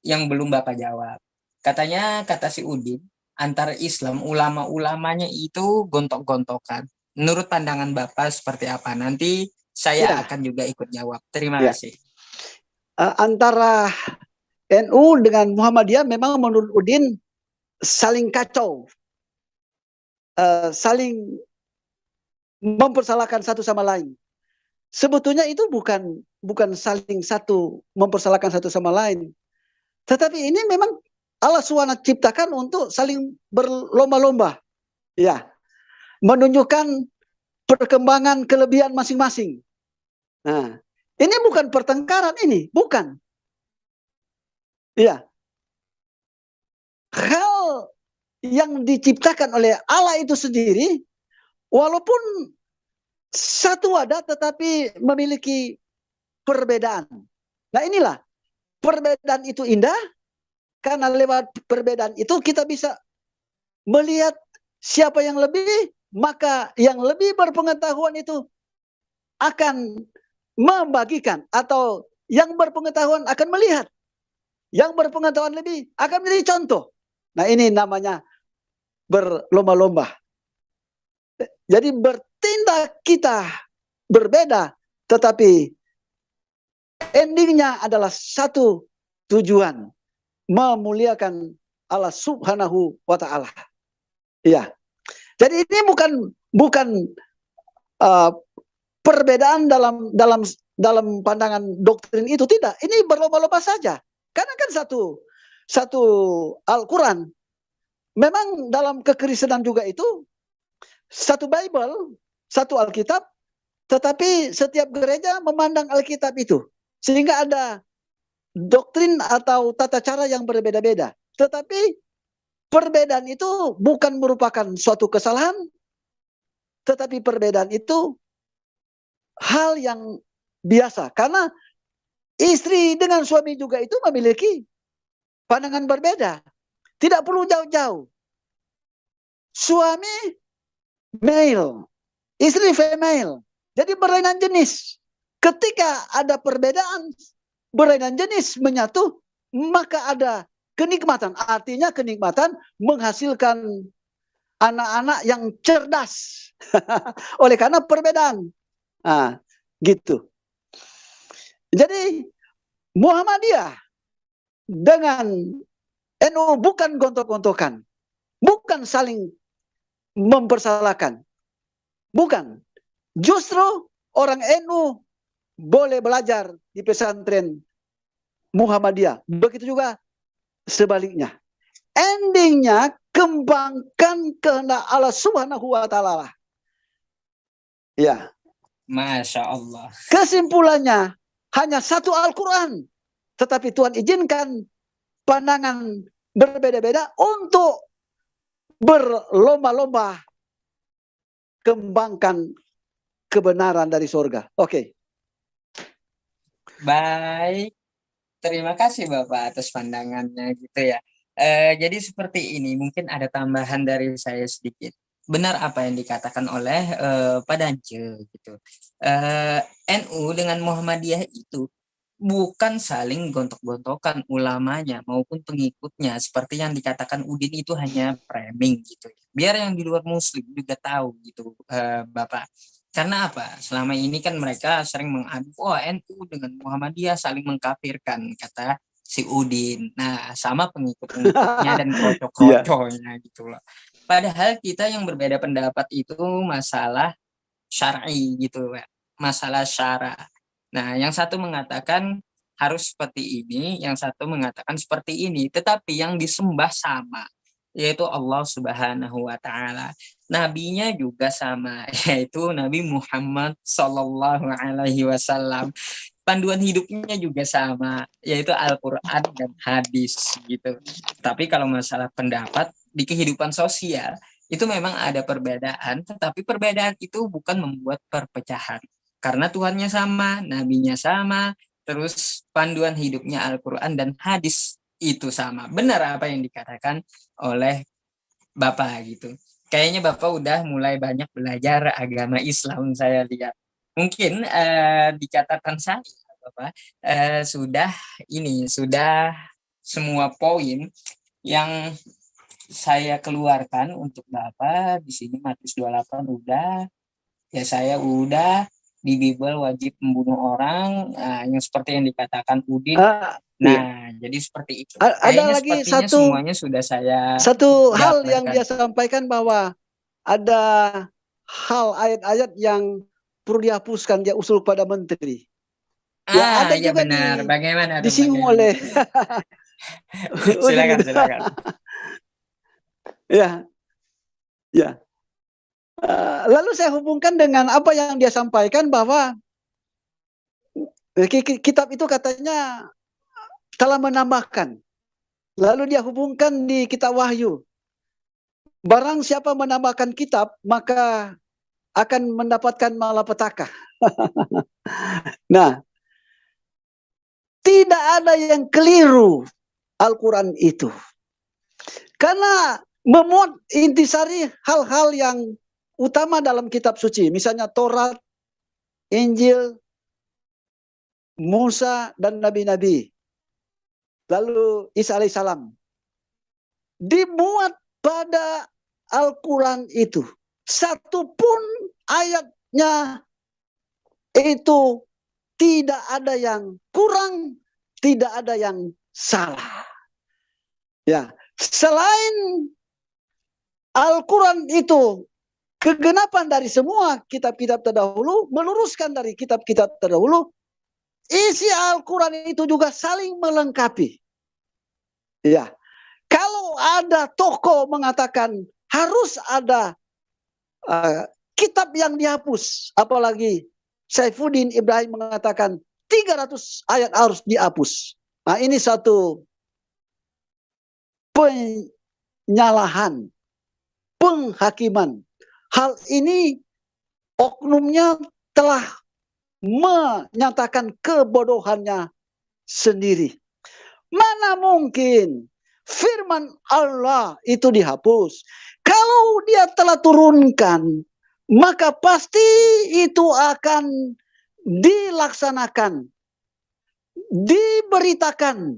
yang belum Bapak jawab. Katanya kata si Udin, antara Islam ulama-ulamanya itu gontok-gontokan. Menurut pandangan Bapak seperti apa? Nanti saya akan juga ikut jawab. Terima kasih. Antara NU dengan Muhammadiyah memang menurut Udin saling kacau. Saling mempersalahkan satu sama lain. Sebetulnya itu bukan saling mempersalahkan satu sama lain. Tetapi ini memang Allah SWT ciptakan untuk saling berlomba-lomba. Ya. Menunjukkan perkembangan kelebihan masing-masing. Nah, ini bukan pertengkaran ini, bukan. Ya. Hal yang diciptakan oleh Allah itu sendiri, walaupun satu wadah tetapi memiliki perbedaan. Nah inilah, perbedaan itu indah, karena lewat perbedaan itu kita bisa melihat siapa yang lebih, maka yang lebih berpengetahuan itu akan membagikan, atau yang berpengetahuan akan melihat. Yang berpengetahuan lebih akan menjadi contoh. Nah ini namanya berlomba-lomba. Jadi bertindak kita berbeda, tetapi endingnya adalah satu tujuan, memuliakan Allah Subhanahu wa taala. Iya. Jadi ini bukan uh, perbedaan dalam pandangan doktrin itu, tidak. Ini berlomba-lomba saja. Karena kan satu Al-Quran. Memang dalam kekristenan juga itu satu Bible, satu Alkitab, tetapi setiap gereja memandang Alkitab itu. Sehingga ada doktrin atau tata cara yang berbeda-beda. Tetapi perbedaan itu bukan merupakan suatu kesalahan, tetapi perbedaan itu hal yang biasa. Karena istri dengan suami juga itu memiliki pandangan berbeda. Tidak perlu jauh-jauh. Suami male, istri female. Jadi berlainan jenis. Ketika ada perbedaan, berlainan jenis menyatu, maka ada kenikmatan. Artinya kenikmatan menghasilkan anak-anak yang cerdas. Oleh karena perbedaan. Nah, gitu. Jadi Muhammadiyah dengan NU bukan gontok-gontokan, bukan saling mempersalahkan, bukan. Justru orang NU boleh belajar di pesantren Muhammadiyah. Begitu juga sebaliknya. Endingnya kembangkan kehendak Allah Subhanahu wa Ta'ala. Ya. Masya Allah. Kesimpulannya hanya satu Al-Quran, tetapi Tuhan izinkan pandangan berbeda-beda untuk berlomba-lomba kembangkan kebenaran dari surga. Oke. Baik, terima kasih Bapak atas pandangannya gitu ya. Jadi seperti ini, mungkin ada tambahan dari saya sedikit. Benar apa yang dikatakan oleh Pak Dance gitu. NU dengan Muhammadiyah itu bukan saling gontok-gontokan ulamanya maupun pengikutnya, seperti yang dikatakan Udin itu hanya framing gitu. Biar yang di luar Muslim juga tahu gitu, Bapak. Karena apa? Selama ini kan mereka sering mengadu, NU dengan Muhammadiyah saling mengkafirkan, kata si Udin. Nah, sama pengikut-pengikutnya dan kroco-kroconya gitu loh. Padahal kita yang berbeda pendapat itu masalah syar'i gitu, masalah syara. Nah, yang satu mengatakan harus seperti ini, yang satu mengatakan seperti ini, tetapi yang disembah sama, yaitu Allah Subhanahu wa Ta'ala. Nabinya juga sama, yaitu Nabi Muhammad Sallallahu Alaihi Wasallam. Panduan hidupnya juga sama, yaitu Al-Quran dan hadis gitu. Tapi kalau masalah pendapat di kehidupan sosial itu memang ada perbedaan, tetapi perbedaan itu bukan membuat perpecahan. Karena Tuhannya sama, nabinya sama, terus panduan hidupnya Al-Quran dan hadis itu sama. Benar apa yang dikatakan oleh Bapak gitu. Kayaknya Bapak udah mulai banyak belajar agama Islam, saya lihat. Mungkin di catatan saya Bapak sudah semua poin yang saya keluarkan untuk Bapak. Di sini Matius 28 udah, ya saya udah, di Bible wajib membunuh orang, yang seperti yang dikatakan Udin. Jadi seperti itu. Ada lagi semuanya sudah saya hal yang dia sampaikan, bahwa ada hal ayat-ayat yang perlu dihapuskan, dia usul pada menteri. Ada ya juga benar. Bagaimana? Disinggung oleh. Silakan. Ya. Lalu saya hubungkan dengan apa yang dia sampaikan, bahwa kitab itu katanya telah menambahkan. Lalu dia hubungkan di kitab Wahyu. Barang siapa menambahkan kitab, maka akan mendapatkan malapetaka. Nah, tidak ada yang keliru Al-Quran itu. Karena memuat intisari hal-hal yang utama dalam kitab suci. Misalnya Taurat, Injil, Musa, dan Nabi-Nabi. Lalu Isa alaihissalam. Dimuat pada Al-Quran itu. Satupun ayatnya itu tidak ada yang kurang, tidak ada yang salah. Ya, selain Al-Quran itu kegenapan dari semua kitab-kitab terdahulu, meluruskan dari kitab-kitab terdahulu, isi Al-Quran itu juga saling melengkapi. Ya, kalau ada tokoh mengatakan harus ada kitab yang dihapus, apalagi Saifuddin Ibrahim mengatakan 300 ayat harus dihapus. Nah, ini satu penyalahan, penghakiman. Hal ini oknumnya telah menyatakan kebodohannya sendiri. Mana mungkin firman Allah itu dihapus? Kalau dia telah turunkan, maka pasti itu akan dilaksanakan, diberitakan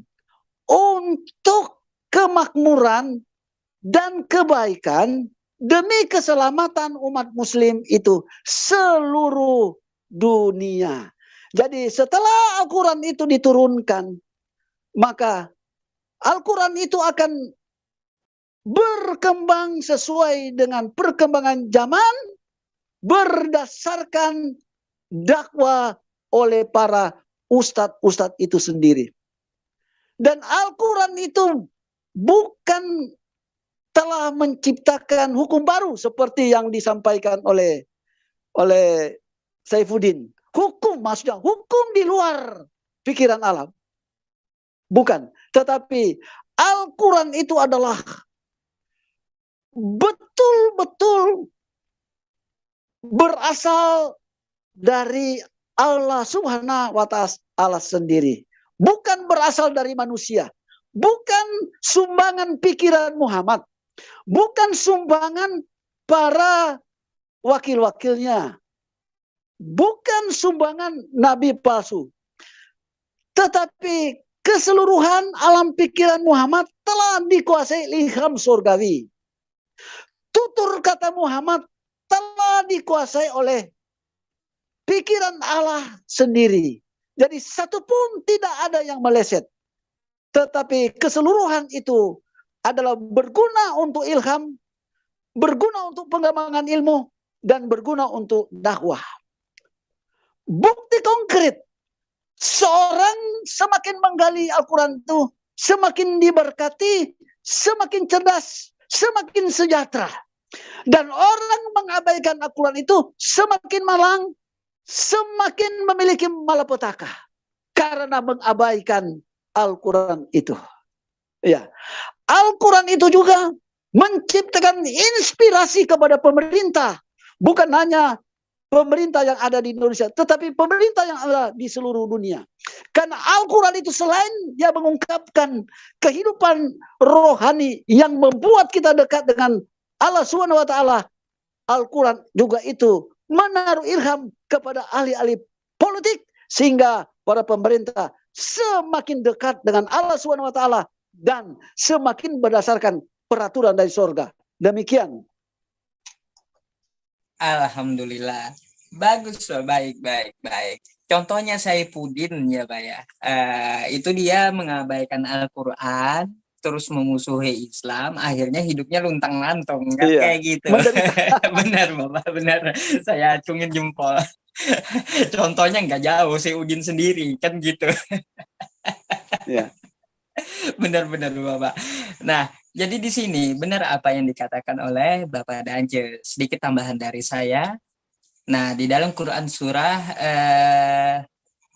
untuk kemakmuran dan kebaikan demi keselamatan umat muslim itu seluruh dunia. Jadi setelah Al-Quran itu diturunkan, maka Al-Quran itu akan berkembang sesuai dengan perkembangan zaman berdasarkan dakwah oleh para ustadz-ustadz itu sendiri. Dan Al-Quran itu bukan telah menciptakan hukum baru seperti yang disampaikan oleh Saifuddin. Hukum, maksudnya hukum di luar pikiran alam. Bukan, tetapi Al-Quran itu adalah betul-betul berasal dari Allah Subhanahu wa Ta'ala sendiri. Bukan berasal dari manusia. Bukan sumbangan pikiran Muhammad. Bukan sumbangan para wakil-wakilnya. Bukan sumbangan nabi palsu. Tetapi keseluruhan alam pikiran Muhammad telah dikuasai ilham surgawi. Tutur kata Muhammad telah dikuasai oleh pikiran Allah sendiri. Jadi satu pun tidak ada yang meleset. Tetapi keseluruhan itu adalah berguna untuk ilham, berguna untuk pengembangan ilmu, dan berguna untuk dakwah. Bukti konkret, seorang semakin menggali Al-Quran itu, semakin diberkati, semakin cerdas, semakin sejahtera. Dan orang mengabaikan Al-Quran itu semakin malang, semakin memiliki malapetaka. Karena mengabaikan Al-Quran itu. Ya, Al-Quran itu juga menciptakan inspirasi kepada pemerintah. Bukan hanya pemerintah yang ada di Indonesia, tetapi pemerintah yang ada di seluruh dunia. Karena Al-Quran itu selain dia mengungkapkan kehidupan rohani yang membuat kita dekat dengan Allah Subhanahu wa Ta'ala, Al-Quran juga itu menaruh ilham kepada ahli-ahli politik sehingga para pemerintah semakin dekat dengan Allah Subhanahu wa Ta'ala dan semakin berdasarkan peraturan dari surga. Demikian. Alhamdulillah. Bagus, Pak. Baik. Contohnya Saifuddin ya, Pak ya. Itu dia mengabaikan Al-Quran, terus memusuhi Islam, akhirnya hidupnya luntang-lantung kan, Iya. kayak gitu. Benar, Bapak, benar. Saya acungin jempol. Contohnya nggak jauh, si Udin sendiri kan gitu. Iya. Benar-benar, Bapak. Nah, jadi di sini benar apa yang dikatakan oleh Bapak Danje. Sedikit tambahan dari saya. Nah, di dalam Quran surah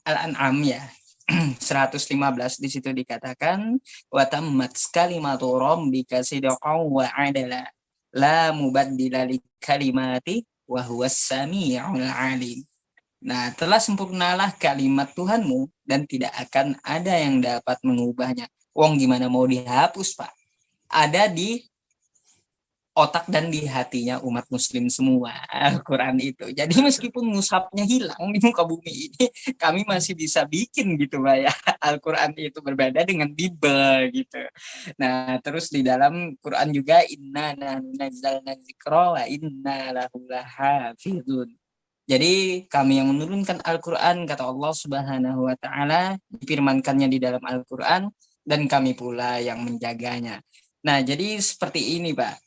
Al-An'am ya, 115 di situ dikatakan wa tammat kalimatu rabbika sidqan wa adala la mubaddila li kalimati wa huwas samiul alim. Nah, telah sempurnalah kalimat Tuhanmu dan tidak akan ada yang dapat mengubahnya. Wong gimana mau dihapus, Pak? Ada di otak dan di hatinya umat muslim semua Al-Quran itu. Jadi meskipun mushafnya hilang di muka bumi ini, kami masih bisa bikin gitu, Pak ya. Al-Quran itu berbeda dengan Bible gitu. Nah, terus di dalam Quran juga inna nazzalna dzikra wa inna lahu lahafizun. Jadi kami yang menurunkan Al-Quran, kata Allah Subhanahu wa Ta'ala, difirmankannya di dalam Al-Quran, dan kami pula yang menjaganya. Nah, jadi seperti ini, Pak.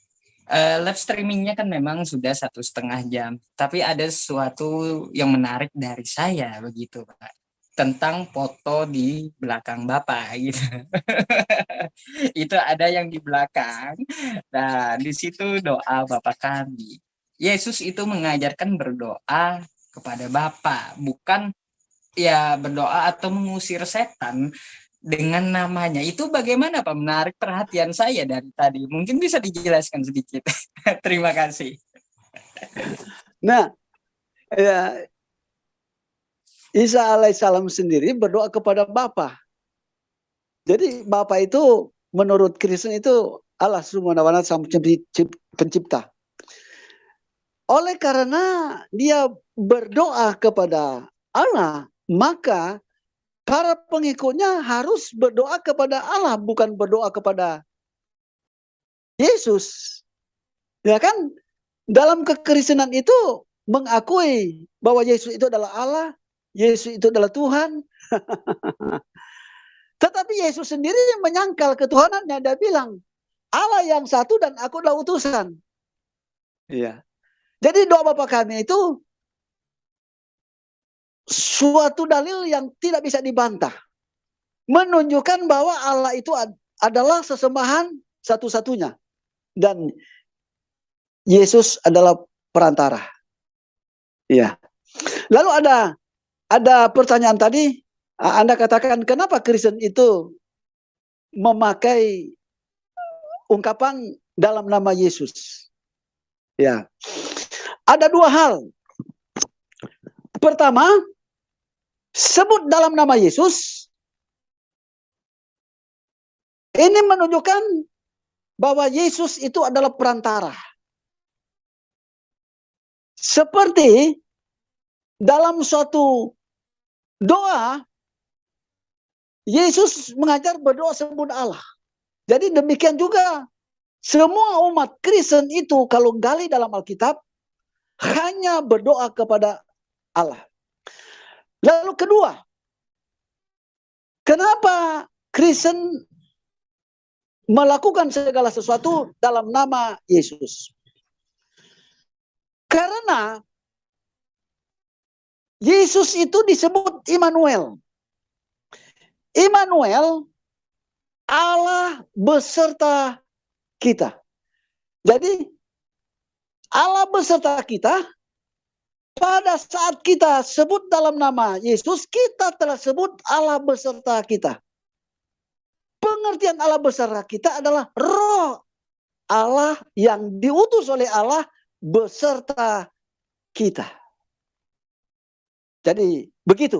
Live streamingnya kan memang sudah 1,5 jam, tapi ada sesuatu yang menarik dari saya begitu Pak, tentang foto di belakang Bapak gitu. Itu ada yang di belakang. Nah, di situ doa Bapak kami. Yesus itu mengajarkan berdoa kepada Bapa, bukan ya berdoa atau mengusir setan dengan namanya. Itu bagaimana Pak? Menarik perhatian saya dari tadi. Mungkin bisa dijelaskan sedikit. Terima kasih. Nah, ya, Isa alaihissalam sendiri berdoa kepada Bapa. Jadi Bapa itu menurut Kristen itu Allah Subhanahu wa Ta'ala sang pencipta. Oleh karena dia berdoa kepada Allah, maka para pengikutnya harus berdoa kepada Allah, bukan berdoa kepada Yesus. Ya kan? Dalam kekristenan itu mengakui bahwa Yesus itu adalah Allah, Yesus itu adalah Tuhan. Tetapi Yesus sendiri menyangkal ketuhanannya. Dia bilang, Allah yang satu dan aku adalah utusan. Iya. Jadi doa Bapa kami itu suatu dalil yang tidak bisa dibantah. Menunjukkan bahwa Allah itu adalah sesembahan satu-satunya. Dan Yesus adalah perantara. Iya. Lalu ada pertanyaan tadi, Anda katakan kenapa Kristen itu memakai ungkapan dalam nama Yesus? Ya. Ada dua hal. Pertama, sebut dalam nama Yesus. Ini menunjukkan bahwa Yesus itu adalah perantara. Seperti dalam suatu doa, Yesus mengajar berdoa sebut Allah. Jadi demikian juga semua umat Kristen itu kalau gali dalam Alkitab hanya berdoa kepada Allah. Lalu kedua, kenapa Kristen melakukan segala sesuatu dalam nama Yesus? Karena Yesus itu disebut Immanuel. Immanuel, Allah beserta kita. Jadi Allah beserta kita. Pada saat kita sebut dalam nama Yesus, kita telah sebut Allah beserta kita. Pengertian Allah beserta kita adalah roh Allah yang diutus oleh Allah beserta kita. Jadi begitu.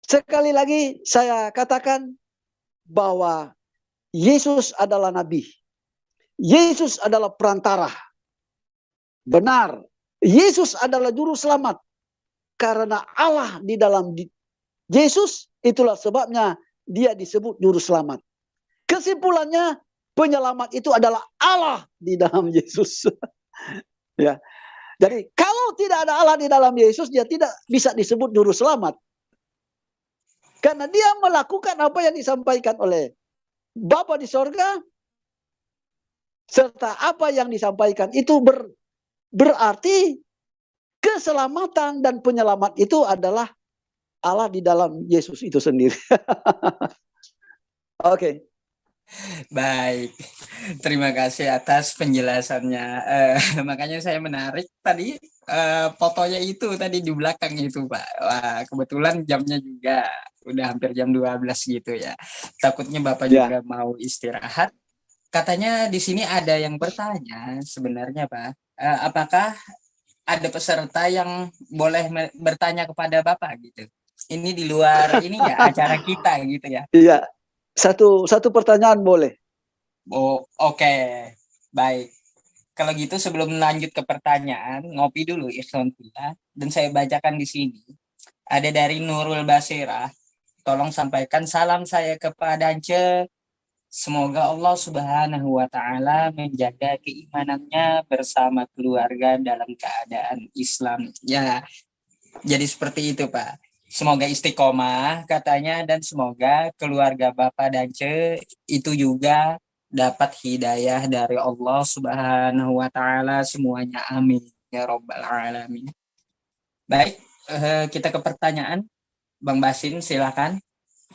Sekali lagi saya katakan bahwa Yesus adalah nabi. Yesus adalah perantara. Benar. Yesus adalah juru selamat. Karena Allah di dalam Yesus, itulah sebabnya dia disebut juru selamat. Kesimpulannya, penyelamat itu adalah Allah di dalam Yesus. Ya. Jadi kalau tidak ada Allah di dalam Yesus, dia tidak bisa disebut juru selamat. Karena dia melakukan apa yang disampaikan oleh Bapa di sorga, serta apa yang disampaikan itu berarti keselamatan dan penyelamat itu adalah Allah di dalam Yesus itu sendiri. Oke. Baik, terima kasih atas penjelasannya. Makanya saya menarik tadi fotonya itu tadi di belakang itu Pak. Wah, kebetulan jamnya juga udah hampir jam 12 gitu ya. Takutnya Bapak juga mau istirahat. Katanya di sini ada yang bertanya sebenarnya Pak. Apakah ada peserta yang boleh bertanya kepada Bapak gitu? Ini di luar ini ya acara kita gitu ya. Iya. Satu pertanyaan boleh. Oh, oke. Baik. Kalau gitu sebelum lanjut ke pertanyaan, ngopi dulu Ikhwan Fillah dan saya bacakan di sini. Ada dari Nurul Basirah. Tolong sampaikan salam saya kepada Ance. Semoga Allah Subhanahu wa taala menjaga keimanannya bersama keluarga dalam keadaan Islam. Ya. Jadi seperti itu, Pak. Semoga istiqomah katanya dan semoga keluarga Bapak dan Ce itu juga dapat hidayah dari Allah Subhanahu wa taala semuanya, amin ya rabbal alamin. Baik, kita ke pertanyaan. Bang Basin silakan.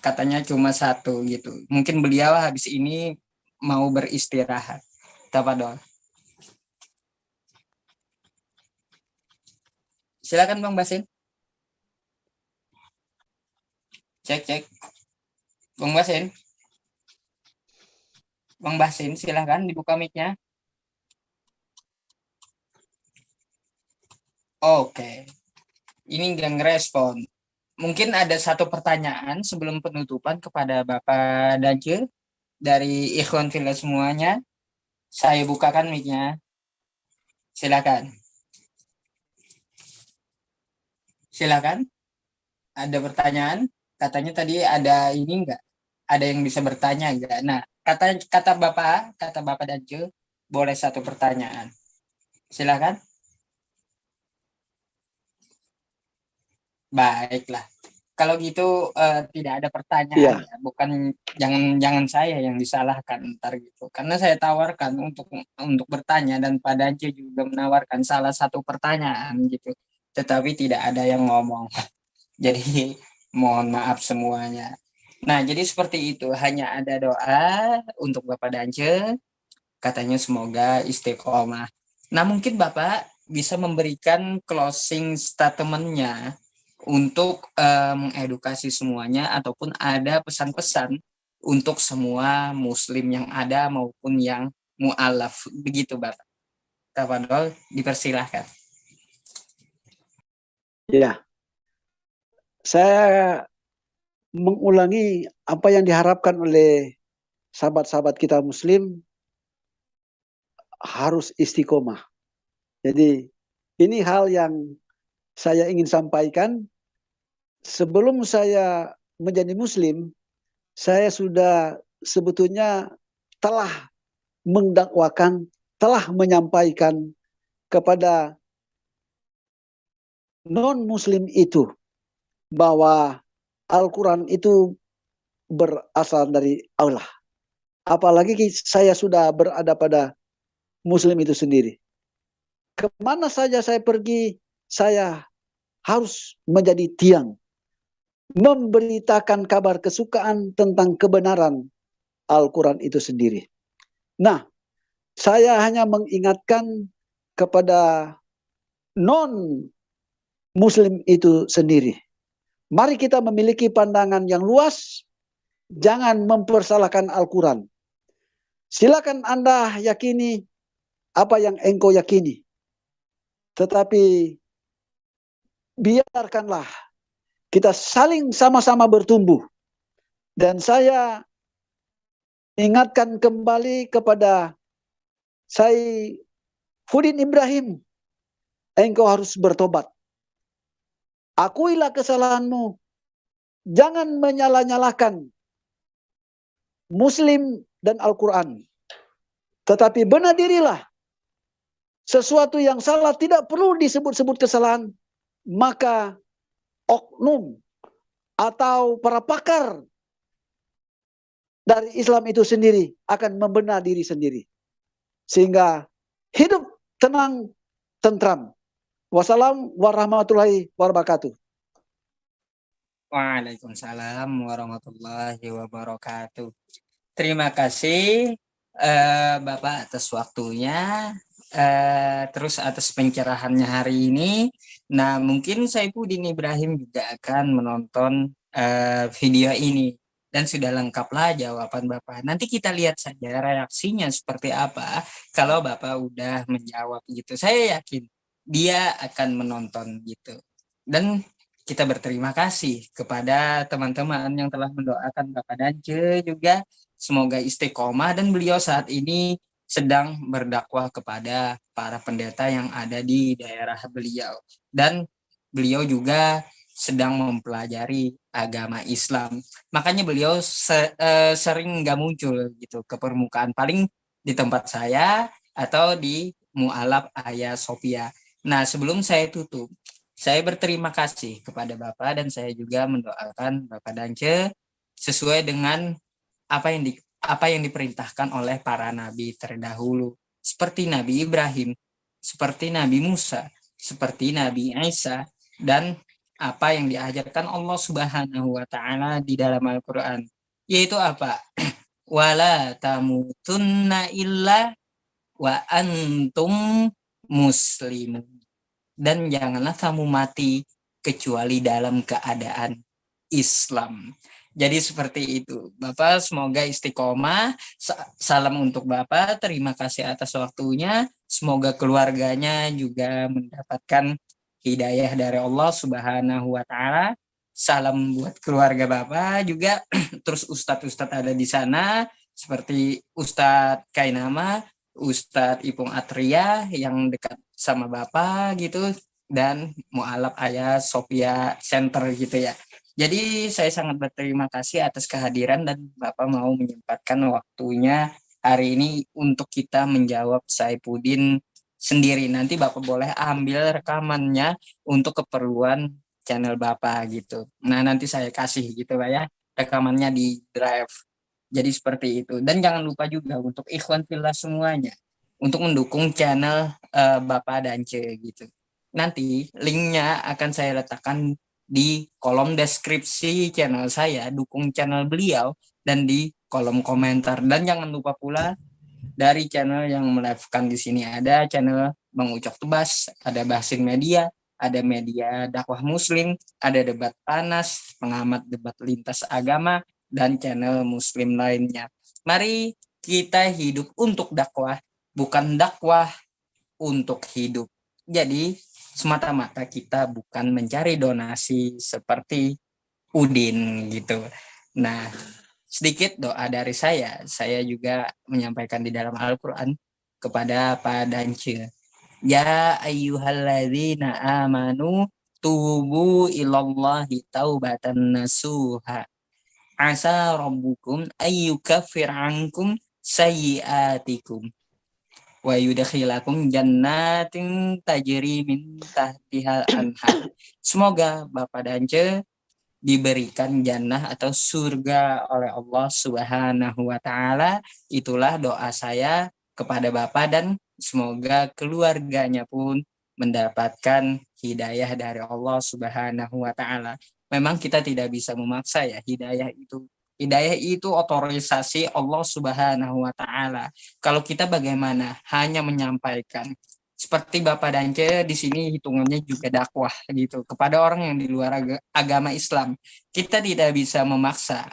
Katanya cuma satu gitu. Mungkin beliau habis ini mau beristirahat. Tafadhol. Silakan Bang Basin. Cek. Bang Basin. Bang Basin silakan dibuka mic-nya. Oke. Ini nggak ngerespon. Mungkin ada satu pertanyaan sebelum penutupan kepada Bapak Dance dari Ikhwan Fillah semuanya. Saya bukakan mic-nya. Silakan. Silakan. Ada pertanyaan? Katanya tadi ada ini enggak? Ada yang bisa bertanya enggak? Nah, kata Bapak Dance boleh satu pertanyaan. Silakan. Baiklah. Kalau gitu tidak ada pertanyaan ya. Bukan jangan saya yang disalahkan ntar gitu. Karena saya tawarkan untuk bertanya dan Pak Dance juga menawarkan salah satu pertanyaan gitu. Tetapi tidak ada yang ngomong. Jadi mohon maaf semuanya. Nah, jadi seperti itu. Hanya ada doa untuk Bapak Dance. Katanya semoga istiqomah. Nah, mungkin Bapak bisa memberikan closing statement-nya untuk mengedukasi semuanya ataupun ada pesan-pesan untuk semua muslim yang ada maupun yang mu'alaf. Begitu Bapak. Tafadhol, dipersilahkan. Ya, saya mengulangi apa yang diharapkan oleh sahabat-sahabat kita muslim, harus istiqomah. Jadi ini hal yang saya ingin sampaikan. Sebelum saya menjadi muslim, saya sudah sebetulnya telah mendakwakan, telah menyampaikan kepada non-muslim itu bahwa Al-Quran itu berasal dari Allah. Apalagi saya sudah berada pada muslim itu sendiri. Kemana saja saya pergi, saya harus menjadi tiang, memberitakan kabar kesukaan tentang kebenaran Al-Quran itu sendiri. Nah, saya hanya mengingatkan kepada non-muslim itu sendiri. Mari kita memiliki pandangan yang luas, jangan mempersalahkan Al-Quran. Silakan Anda yakini apa yang engkau yakini. Tetapi biarkanlah kita saling sama-sama bertumbuh. Dan saya ingatkan kembali kepada Saifuddin Ibrahim, engkau harus bertobat. Akuilah kesalahanmu. Jangan menyalah-nyalahkan Muslim dan Al-Quran. Tetapi benar dirilah. Sesuatu yang salah tidak perlu disebut-sebut kesalahan. Maka oknum atau para pakar dari Islam itu sendiri akan membenar diri sendiri. Sehingga hidup tenang, tentram. Wassalamu warahmatullahi wabarakatuh. Waalaikumsalam warahmatullahi wabarakatuh. Terima kasih Bapak atas waktunya, terus atas pencerahannya hari ini. Nah, mungkin Saifuddin Ibrahim juga akan menonton video ini dan sudah lengkaplah jawaban Bapak. Nanti kita lihat saja reaksinya seperti apa kalau Bapak udah menjawab gitu. Saya yakin dia akan menonton gitu. Dan kita berterima kasih kepada teman-teman yang telah mendoakan Bapak Dance juga. Semoga istiqomah dan beliau saat ini sedang berdakwah kepada para pendeta yang ada di daerah beliau. Dan beliau juga sedang mempelajari agama Islam. Makanya beliau sering nggak muncul gitu ke permukaan. Paling di tempat saya atau di Mu'alaf Ayah Sophia. Nah, sebelum saya tutup, saya berterima kasih kepada Bapak dan saya juga mendoakan Bapak Dance sesuai dengan apa yang apa yang diperintahkan oleh para nabi terdahulu, seperti Nabi Ibrahim, seperti Nabi Musa, seperti Nabi Isa, dan apa yang diajarkan Allah Subhanahu wa taala di dalam Al-Qur'an, yaitu apa? Wala tamutunna illa wa antum muslimun. Dan janganlah kamu mati kecuali dalam keadaan Islam. Jadi seperti itu. Bapak semoga istiqomah. Salam untuk Bapak. Terima kasih atas waktunya. Semoga keluarganya juga mendapatkan hidayah dari Allah Subhanahu wa taala. Salam buat keluarga Bapak juga. Terus ustadz-ustadz ada di sana seperti Ustadz Kainama, Ustadz Ipung Atria yang dekat sama Bapak gitu, dan Mu'alaf Ayah Sophia Center gitu ya. Jadi saya sangat berterima kasih atas kehadiran dan Bapak mau menyempatkan waktunya hari ini untuk kita menjawab Saifuddin sendiri. Nanti Bapak boleh ambil rekamannya untuk keperluan channel Bapak gitu. Nah nanti saya kasih gitu Pak ya, rekamannya di drive. Jadi seperti itu. Dan jangan lupa juga untuk ikhwan fillah semuanya untuk mendukung channel Bapak Dance gitu. Nanti linknya akan saya letakkan di kolom deskripsi channel saya, dukung channel beliau, dan di kolom komentar. Dan jangan lupa pula dari channel yang melivekan di sini ada channel Bang Ucok Tebas, ada Basin Media, ada Media Dakwah Muslim, ada Debat Panas, pengamat debat lintas agama, dan channel Muslim lainnya. Mari kita hidup untuk dakwah, bukan dakwah untuk hidup. Jadi semata-mata kita bukan mencari donasi seperti Udin gitu. Nah, sedikit doa dari saya juga menyampaikan di dalam Al-Quran kepada Pak Dance. Ya ayyuhalladzina amanu tubu ilallahi taubatan nasuha. Asa rabbukum ayyukaffir ankum sayyiatikum wa yudkhilakum jannatin tajri min tahtihal anhar. Semoga Bapak Dance diberikan jannah atau surga oleh Allah Subhanahu wa taala. Itulah doa saya kepada Bapak, dan semoga keluarganya pun mendapatkan hidayah dari Allah Subhanahu wa taala. Memang kita tidak bisa memaksa ya hidayah itu. Hidayah itu otorisasi Allah Subhanahu wa taala. Kalau kita bagaimana? Hanya menyampaikan. Seperti Bapak Dance di sini hitungannya juga dakwah gitu kepada orang yang di luar agama Islam. Kita tidak bisa memaksa.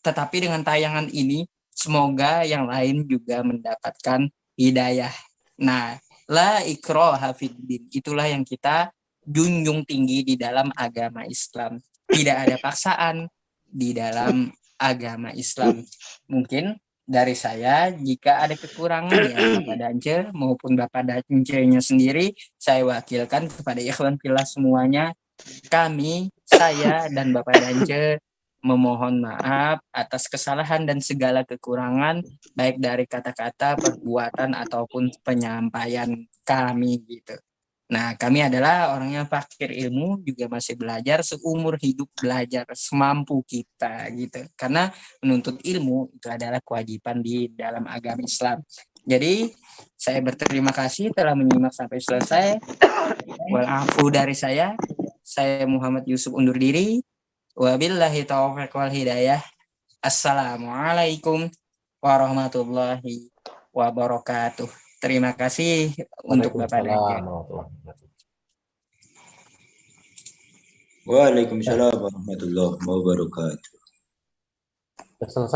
Tetapi dengan tayangan ini semoga yang lain juga mendapatkan hidayah. Nah, la ikraha fiddin, itulah yang kita junjung tinggi di dalam agama Islam. Tidak ada paksaan di dalam agama Islam. Mungkin dari saya, jika ada kekurangan ya Bapak Dance maupun Bapak Dance-nya sendiri, saya wakilkan kepada ikhwan fillah semuanya. Saya dan Bapak Dance memohon maaf atas kesalahan dan segala kekurangan, baik dari kata-kata, perbuatan, ataupun penyampaian kami gitu. Nah, kami adalah orang yang fakir ilmu, juga masih belajar, seumur hidup belajar semampu kita gitu. Karena menuntut ilmu itu adalah kewajiban di dalam agama Islam. Jadi, saya berterima kasih telah menyimak sampai selesai. Walafu dari saya Muhammad Yusuf undur diri. Wabillahi taufiq wal hidayah. Assalamualaikum warahmatullahi wabarakatuh. Terima kasih untuk Bapak Dance. Waalaikumsalam warahmatullahi wabarakatuh. Selesai.